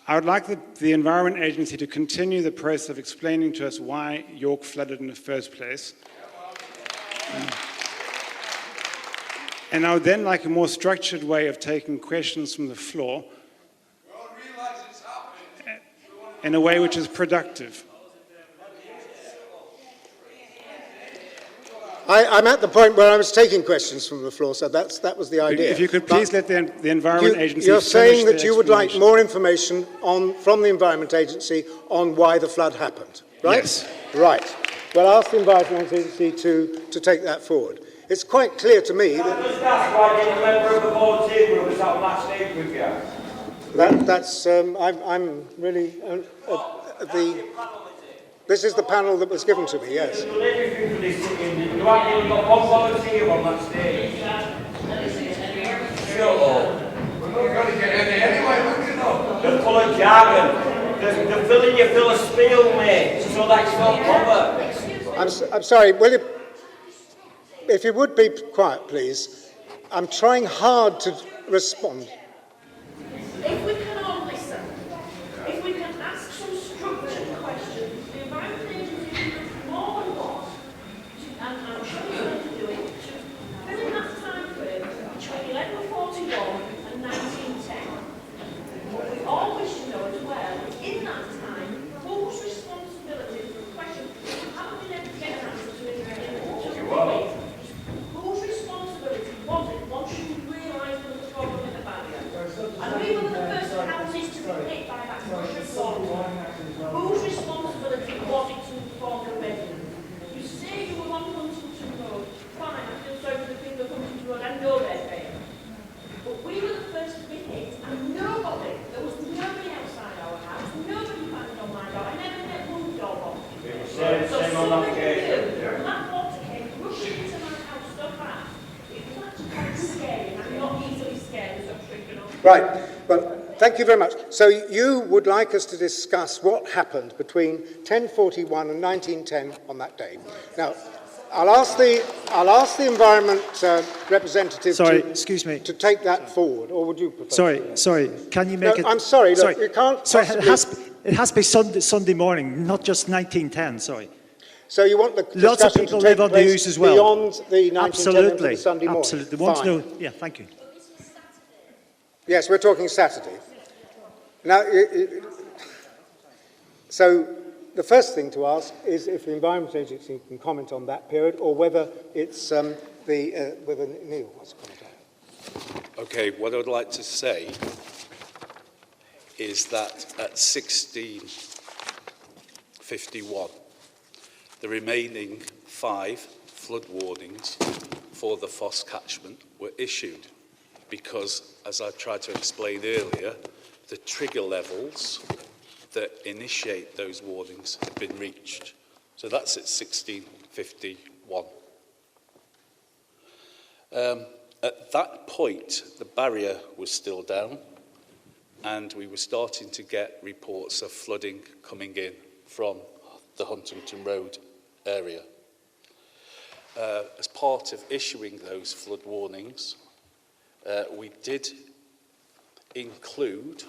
S18: I would like the Environment Agency to continue the process of explaining to us why York flooded in the first place. And I would then like a more structured way of taking questions from the floor in a way which is productive.
S1: I'm at the point where I was taking questions from the floor, so that was the idea.
S18: If you could please let the Environment Agency
S1: You're
S18: finish
S1: saying
S18: their
S1: that you would like
S18: explanation.
S1: more information from the Environment Agency on why the flood happened, right?
S18: Yes.
S1: Right. Well, I'll ask the Environment Agency to take that forward. It's quite clear to me that...
S3: Just ask why didn't a member of the volunteer group was on that stage with you?
S1: I'm really... This is the panel that was given to me, yes.
S3: You everything for this city. You haven't even got one volunteer on that stage. Shut up. We're not going to get any anyway, look it up. They're full of jargon. They're filling you full of spiel, mate, so that's not proper.
S1: I'm sorry, will you... If you would be quiet, please. I'm trying hard to respond.
S12: If we can all listen, if we can ask some structured questions, the Environment Agency will do more than what, and I'm sure you're going to do it, to fill in that time frame between 11:41 and 19:10. What we all wish to know as well is, in that time, whose responsibility for the question, how did we never get an answer to it whose responsibility was it once you realised there was a problem with the barrier? And we were the first houses to be hit by that report. Whose responsibility was it to inform the residents? You say you were on Huntington Road. Fine, I feel sorry for the people of Huntington Road. I know they're there. But we were the first to be hit, and nobody, there was nobody outside our house, nobody banged on my door. I never met one dog on. So somebody knew that water came rushing into my house so fast. It was actually quite scary, and I'm not easily scared as I'm triggered on.
S1: Right. Well, thank you very much. So you would like us to discuss what happened between 10:41 and 19:10 on that day. Now, I'll ask the Environment representative to take that forward, or would you prefer?
S19: Sorry. Can you make it?
S1: I'm sorry. Look, you can't.
S19: Sorry,
S1: possibly...
S19: it has to be Sunday morning, not just 19:10. Sorry.
S1: So you want the
S19: Lots of
S1: discussion
S19: people
S1: to take
S19: live on the
S1: place
S19: news as well.
S1: beyond the 19:10 into the Sunday morning?
S19: Absolutely. Want to
S1: Fine.
S19: know? Yeah. Thank you.
S1: Yes, we're talking Saturday. Now, so the first thing to ask is if the Environment Agency can comment on that period, or whether it's whether Neil wants to comment on it.
S8: Okay, what I would like to say is that at 16:51, the remaining 5 flood warnings for the Foss catchment were issued because, as I tried to explain earlier, the trigger levels that initiate those warnings had been reached. So that's at 16:51. At that point, the barrier was still down, and we were starting to get reports of flooding coming in from the Huntington Road area. As part of issuing those flood warnings, we did include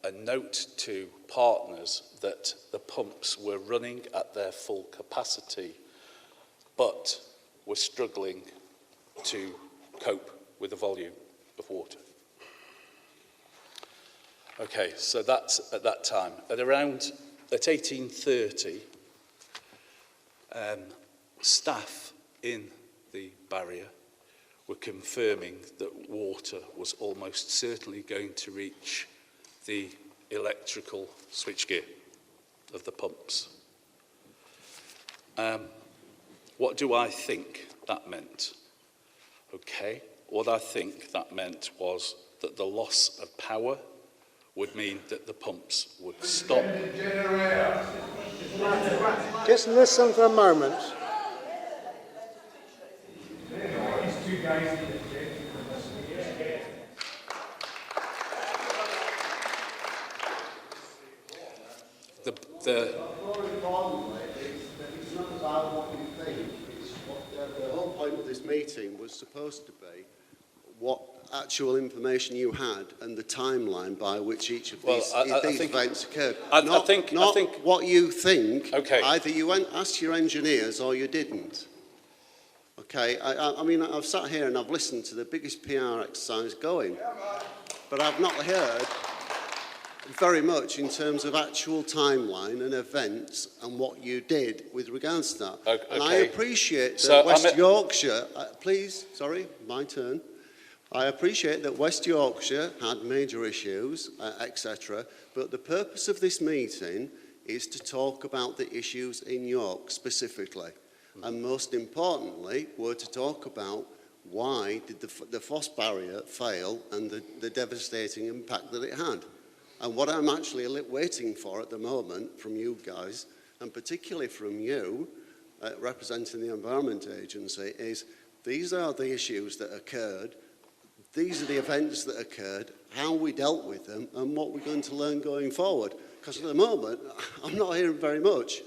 S8: a note to partners that the pumps were running at their full capacity, but were struggling to cope with the volume of water. Okay, so that's at that time. At 18:30, staff in the barrier were confirming that water was almost certainly going to reach the electrical switchgear of the pumps. What do I think that meant? Okay, what I think that meant was that the loss of power would mean that the pumps would stop.
S1: Just listen for a moment.
S20: More importantly, it's not about what you think. It's what the whole point of this meeting was supposed to be what actual information you had and the timeline by which each of these events occurred. Not what you think.
S8: Okay.
S20: Either you asked your engineers or you didn't. Okay, I mean, I've sat here and I've listened to the biggest PR exercise going, but I've not heard very much in terms of actual timeline and events and what you did with regards to that.
S8: Okay.
S20: And I appreciate that
S8: So
S20: West Yorkshire, please, sorry, my turn. I appreciate that West Yorkshire had major issues, etc., but the purpose of this meeting is to talk about the issues in York specifically. And most importantly, we're to talk about why did the Foss barrier fail and the devastating impact that it had. And what I'm actually waiting for at the moment from you guys, and particularly from you, representing the Environment Agency, is these are the issues that occurred, these are the events that occurred, how we dealt with them, and what we're going to learn going forward. Because at the moment, I'm not hearing very much.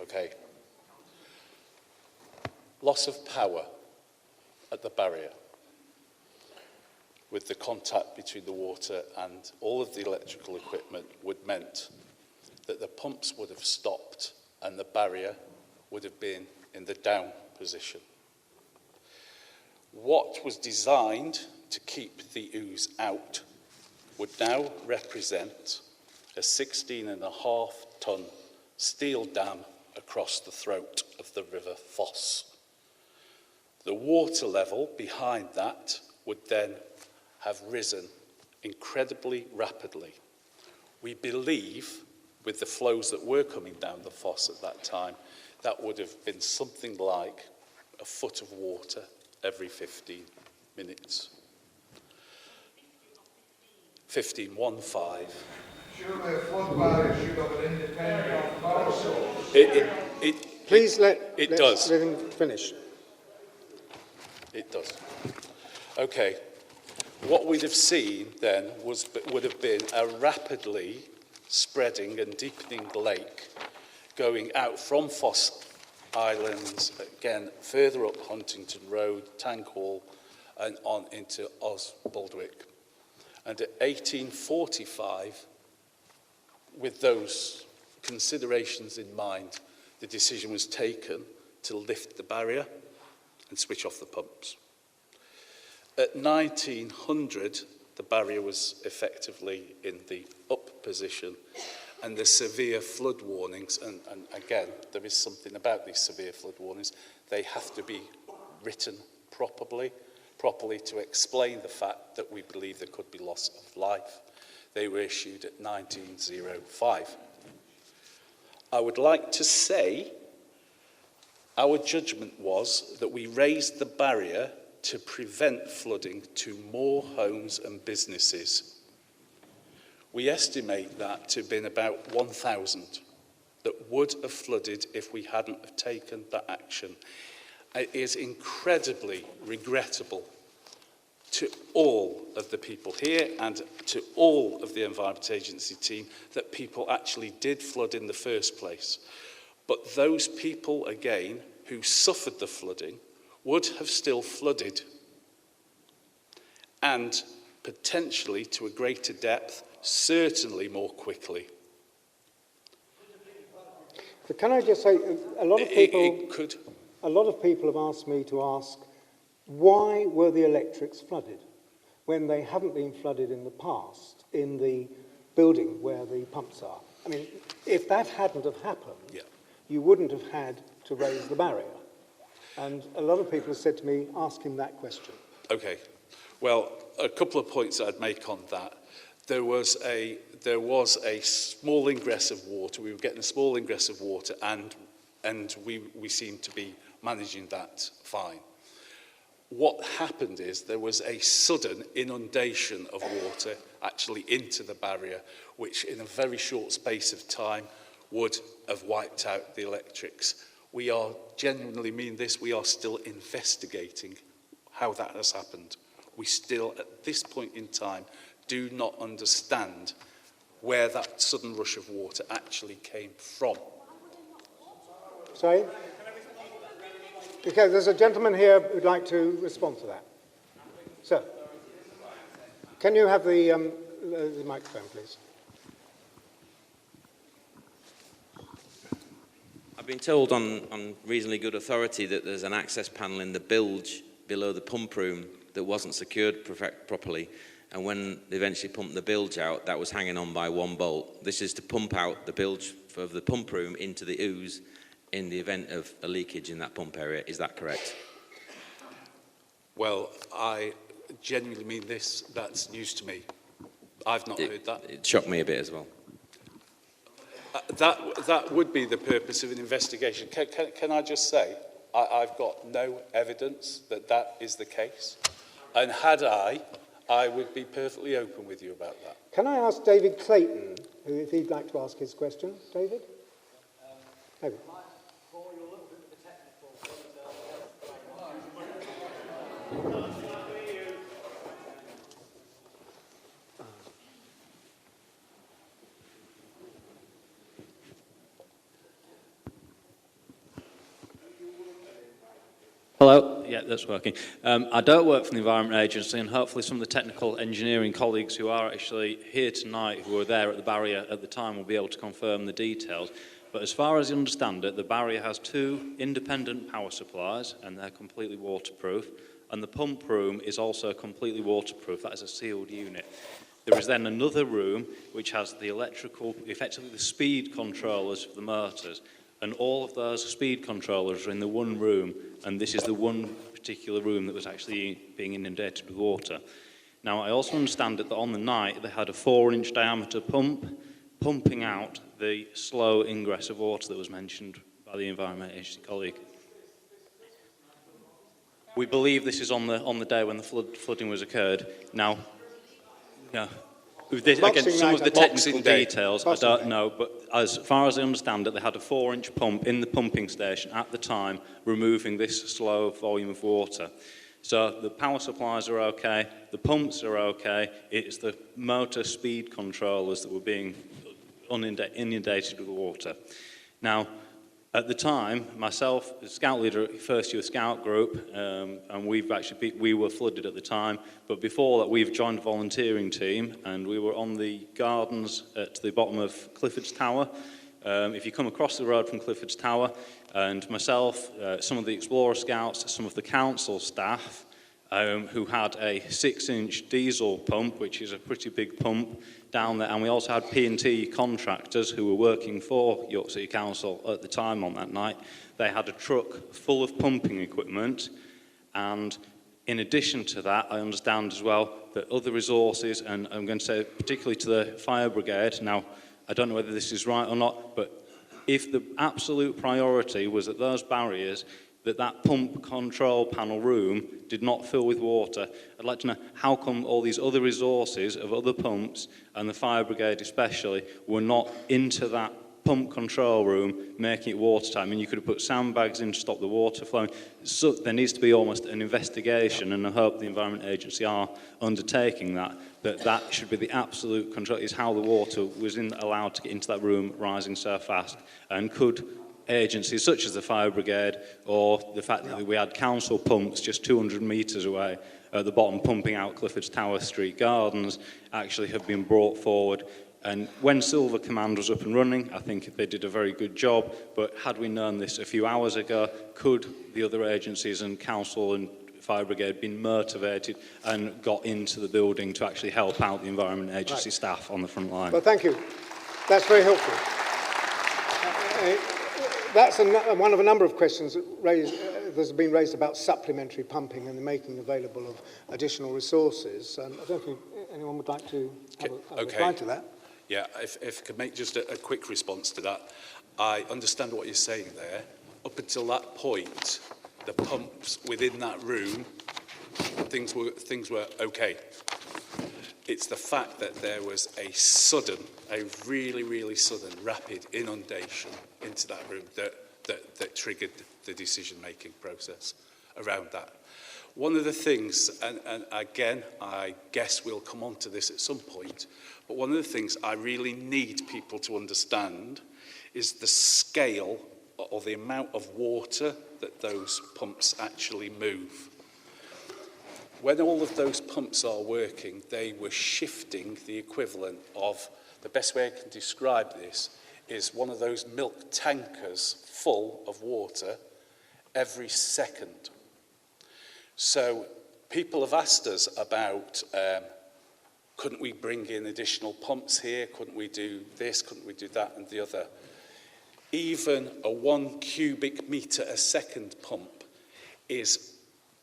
S8: Okay. Loss of power at the barrier with the contact between the water and all of the electrical equipment would meant that the pumps would have stopped and the barrier would have been in the down position. What was designed to keep the ooze out would now represent a 16.5-ton steel dam across the throat of the River Foss. The water level behind that would then have risen incredibly rapidly. We believe, with the flows that were coming down the Foss at that time, that would have been something like a foot of water every 15 minutes. 15.
S2: Surely a flood barrier should have an independent power source.
S1: Please let him finish.
S8: It does. Okay. What we'd have seen then would have been a rapidly spreading and deepening lake going out from Foss Islands, again, further up Huntington Road, Tank Hall, and on into Osbaldwick. And at 1845, with those considerations in mind, the decision was taken to lift the barrier and switch off the pumps. At 1900, the barrier was effectively in the up position, and the severe flood warnings, and again, there is something about these severe flood warnings, they have to be written properly to explain the fact that we believe there could be loss of life. They were issued at 1905. I would like to say our judgment was that we raised the barrier to prevent flooding to more homes and businesses. We estimate that to have been about 1,000 that would have flooded if we hadn't have taken that action. It is incredibly regrettable to all of the people here and to all of the Environment Agency team that people actually did flood in the first place. But those people, again, who suffered the flooding would have still flooded, and potentially to a greater depth, certainly more quickly.
S1: But can I just say, a lot of people have asked me to ask, why were the electrics flooded when they haven't been flooded in the past in the building where the pumps are? I mean, if that hadn't have happened, you wouldn't have had to raise the barrier. And a lot of people have said to me, ask him that question. Okay.
S8: Well, a couple of points I'd make on that. There was a small ingress of water. We were getting a small ingress of water, and we seemed to be managing that fine. What happened is there was a sudden inundation of water actually into the barrier, which in a very short space of time would have wiped out the electrics. We are, genuinely mean this, we are still investigating how that has happened. We still, at this point in time, do not understand where that sudden rush of water actually came from.
S1: Sorry? Okay, there's a gentleman here who'd like to respond to that. Sir, can you have the microphone, please?
S21: been told on reasonably good authority that there's an access panel in the bilge below the pump room that wasn't secured properly, and when they eventually pumped the bilge out, that was hanging on by one bolt. This is to pump out the bilge for the pump room into the ooze in the event of a leakage in that pump area. Is that correct?
S8: Well, I genuinely mean this. That's news to me. I've not heard that.
S21: It shocked me a bit as well.
S8: That would be the purpose of an investigation. Can I just say, I've got no evidence that that is the case. And had I would be perfectly open with you about that.
S1: Can I ask David Clayton, if he'd like to ask his question? David? David.
S22: Hello? Yeah, that's working. I don't work for the Environment Agency, and hopefully some of the technical engineering colleagues who are actually here tonight, who were there at the barrier at the time, will be able to confirm the details. But as far as I understand it, the barrier has 2 independent power supplies, and they're completely waterproof. And the pump room is also completely waterproof. That is a sealed unit. There is then another room which has the electrical, effectively the speed controllers for the motors. And all of those speed controllers are in the one room, and this is the one particular room that was actually being inundated with water. Now, I also understand that on the night they had a 4-inch diameter pump pumping out the slow ingress of water that was mentioned by the Environment Agency colleague. We believe this is on the day when the flooding was occurred. Now, with this, again, some of the technical details, I don't know, but as far as I understand it, they had a 4-inch pump in the pumping station at the time, removing this slow volume of water. So the power supplies are okay, the pumps are okay, it's the motor speed controllers that were being inundated with water. Now, at the time, myself, the scout leader at First Year Scout Group, and we were flooded at the time, but before that we've joined a volunteering team, and we were on the gardens at the bottom of Clifford's Tower. If you come across the road from Clifford's Tower, and myself, some of the Explorer Scouts, some of the council staff, who had a 6-inch diesel pump, which is a pretty big pump, down there, and we also had P&T contractors who were working for York City Council at the time on that night. They had a truck full of pumping equipment, and in addition to that, I understand as well that other resources, and I'm going to say particularly to the fire brigade, now I don't know whether this is right or not, but if the absolute priority was at those barriers, that pump control panel room did not fill with water, I'd like to know how come all these other resources of other pumps, and the fire brigade especially, were not into that pump control room, making it watertight. I mean, you could have put sandbags in to stop the water flowing. So there needs to be almost an investigation, and I hope the Environment Agency are undertaking that should be the absolute control, is how the water was allowed to get into that room rising so fast, and could agencies such as the fire brigade, or the fact that we had council pumps just 200 metres away at the bottom pumping out Clifford's Tower Street Gardens, actually have been brought forward. And when Silver Command was up and running, I think they did a very good job, but had we known this a few hours ago, could the other agencies and council and fire brigade been motivated and got into the building to actually help out the Environment Agency staff on the front line?
S1: Well, thank you. That's very helpful. That's one of a number of questions that's been raised about supplementary pumping and the making available of additional resources. I don't think anyone would like to have a reply to that.
S8: Yeah, if I could make just a quick response to that. I understand what you're saying there. Up until that point, the pumps within that room, things were okay. It's the fact that there was a really, really sudden, rapid inundation into that room that triggered the decision-making process around that. One of the things, and again, I guess we'll come on to this at some point, but one of the things I really need people to understand is the scale or the amount of water that those pumps actually move. When all of those pumps are working, they were shifting the equivalent of, the best way I can describe this is one of those milk tankers full of water every second. So people have asked us about, couldn't we bring in additional pumps here? Couldn't we do this? Couldn't we do that and the other? Even a 1 cubic metre a second pump is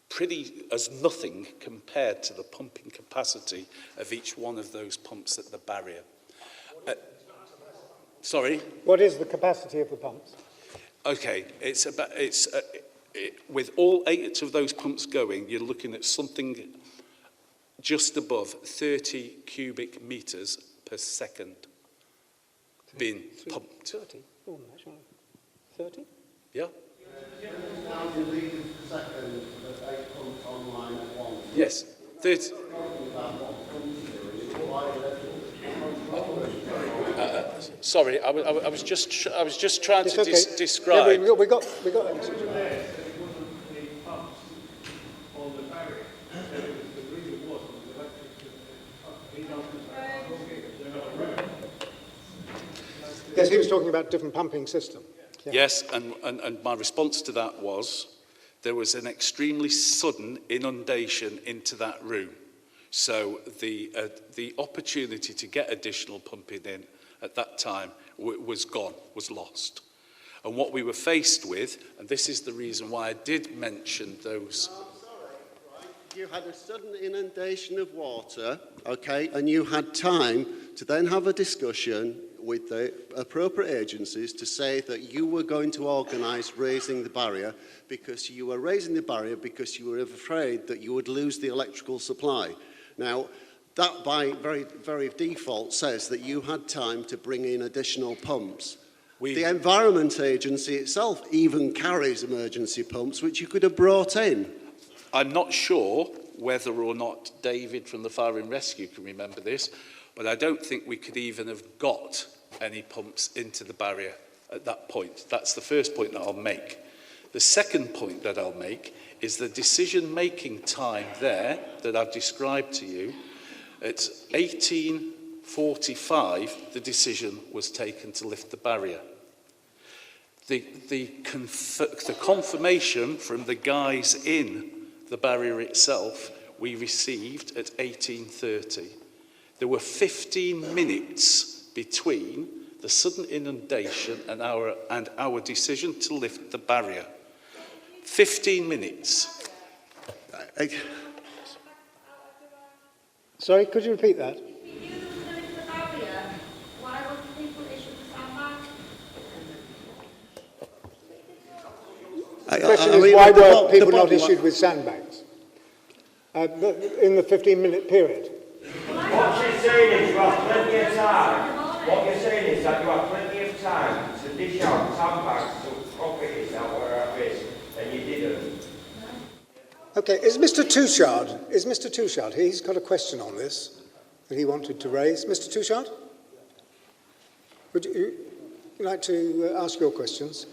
S8: pretty as nothing compared to the pumping capacity of each one of those pumps at the barrier. Sorry?
S1: What is the capacity of the pumps?
S8: Okay, with all 8 of those pumps going, you're looking at something just above 30 cubic metres per second being pumped.
S1: 30? Oh, actually, 30?
S8: Yeah.
S20: 1,000 litres per second of 8 pumps online at once.
S8: Yes, 30. Sorry, I was just trying to describe.
S1: Yeah, we got. Yes, he was talking about different pumping system. Yeah.
S8: Yes, and my response to that was there was an extremely sudden inundation into that room. So the opportunity to get additional pumping in at that time was gone, was lost. And what we were faced with, and this is the reason why I did mention those...
S20: You had a sudden inundation of water, okay, and you had time to then have a discussion with the appropriate agencies to say that you were going to organise raising the barrier because you were raising the barrier because you were afraid that you would lose the electrical supply. Now, that by very default says that you had time to bring in additional pumps. The Environment Agency itself even carries emergency pumps, which you could have brought in.
S8: I'm not sure whether or not David from the Fire and Rescue can remember this, but I don't think we could even have got any pumps into the barrier at that point. That's the first point that I'll make. The second point that I'll make is the decision-making time there that I've described to you. At 18:45, the decision was taken to lift the barrier. The confirmation from the guys in the barrier itself we received at 18:30. There were 15 minutes between the sudden inundation and our decision to lift the barrier. 15 minutes.
S1: Sorry, could you repeat that? The question is, why were people not issued with sandbags in the 15-minute period?
S3: What you're saying is you have plenty of time. What you're saying is that you have plenty of time to dish out sandbags to properties that were at risk, and you didn't.
S1: Okay, is Mr. Touchard, he's got a question on this that he wanted to raise. Mr. Touchard? Would you like to ask your questions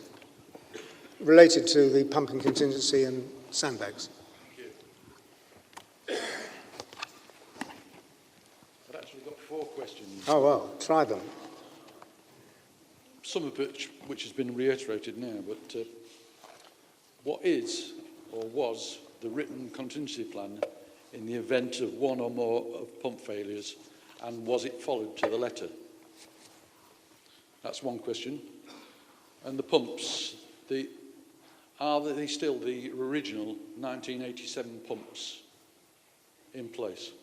S1: related to the pumping contingency and sandbags?
S5: I've actually got 4 questions.
S1: Oh, well, try them.
S5: Some of which has been reiterated now, but what is or was the written contingency plan in the event of one or more of pump failures, and was it followed to the letter? That's one question. And the pumps, are they still the original 1987 pumps in place?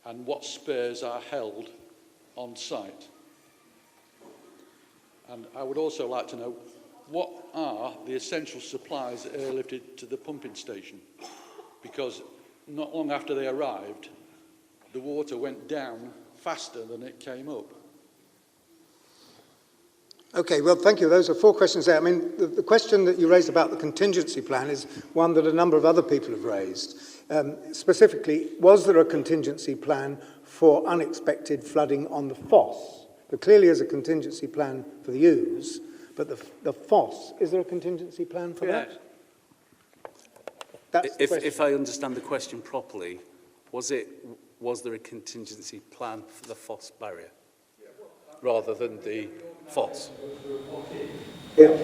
S5: And what spares are held on site? And I would also like to know, what are the essential supplies airlifted to the pumping station? Because not long after they arrived, the water went down faster than it came up.
S1: Okay, well, thank you. Those are 4 questions there. I mean, the question that you raised about the contingency plan is one that a number of other people have raised. Specifically, was there a contingency plan for unexpected flooding on the Foss? There clearly is a contingency plan for the Ouse, but the Foss, is there a contingency plan for that?
S8: If I understand the question properly, was there a contingency plan for the Foss barrier?
S5: rather than the foss.
S1: Yeah.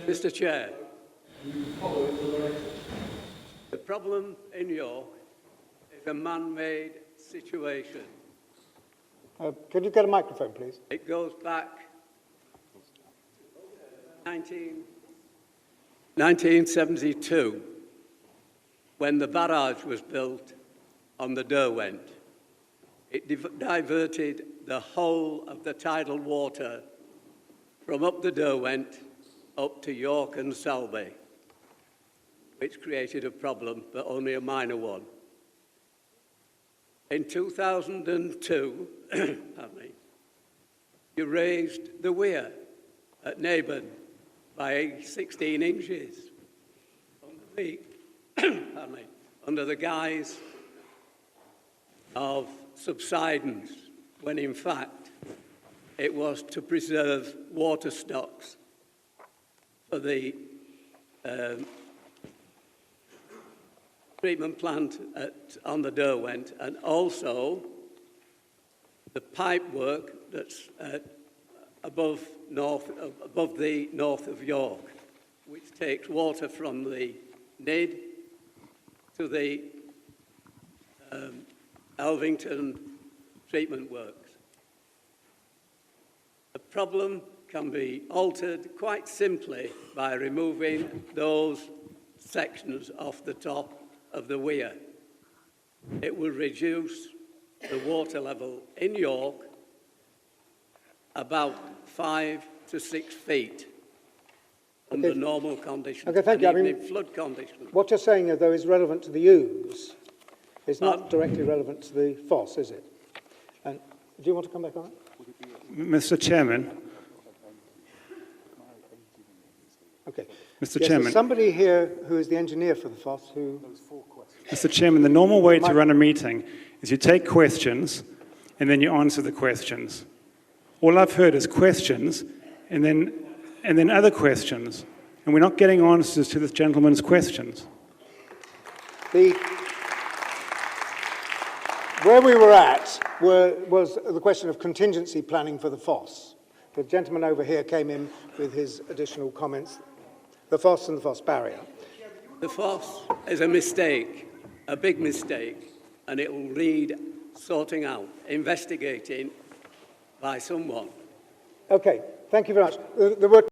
S6: Mr. Chair, the problem in York is a man-made situation.
S1: Could you get a microphone, please?
S6: It goes back 1972, when the barrage was built on the Derwent. It diverted the whole of the tidal water from up the Derwent up to York and Selby, which created a problem, but only a minor one. In 2002, pardon me, you raised the weir at Naburn by 16 inches under the guise of subsidence, when in fact it was to preserve water stocks for the treatment plant on the Derwent, and also the pipe work that's above the north of York, which takes water from the Nid to the Elvington treatment works. The problem can be altered quite simply by removing those sections off the top of the weir. It will reduce the water level in York about 5 to 6 feet under normal conditions,
S1: Okay, thank you.
S6: and even in flood conditions.
S1: What you're saying, though, is relevant to the Ouse. It's not directly relevant to the Foss, is it? And do you want to come back on it?
S18: Mr. Chairman.
S1: Okay.
S18: Mr.
S1: Yes,
S18: Chairman.
S1: there's somebody here who is the engineer for the Foss who...
S18: Mr. Chairman, the normal way to run a meeting is you take questions and then you answer the questions. All I've heard is questions and then other questions, and we're not getting answers to this gentleman's questions.
S1: Where we were at was the question of contingency planning for the Foss. The gentleman over here came in with his additional comments. The Foss and the Foss barrier.
S6: The Foss is a mistake, a big mistake, and it will need sorting out, investigating by someone.
S1: Okay, thank you very much. There were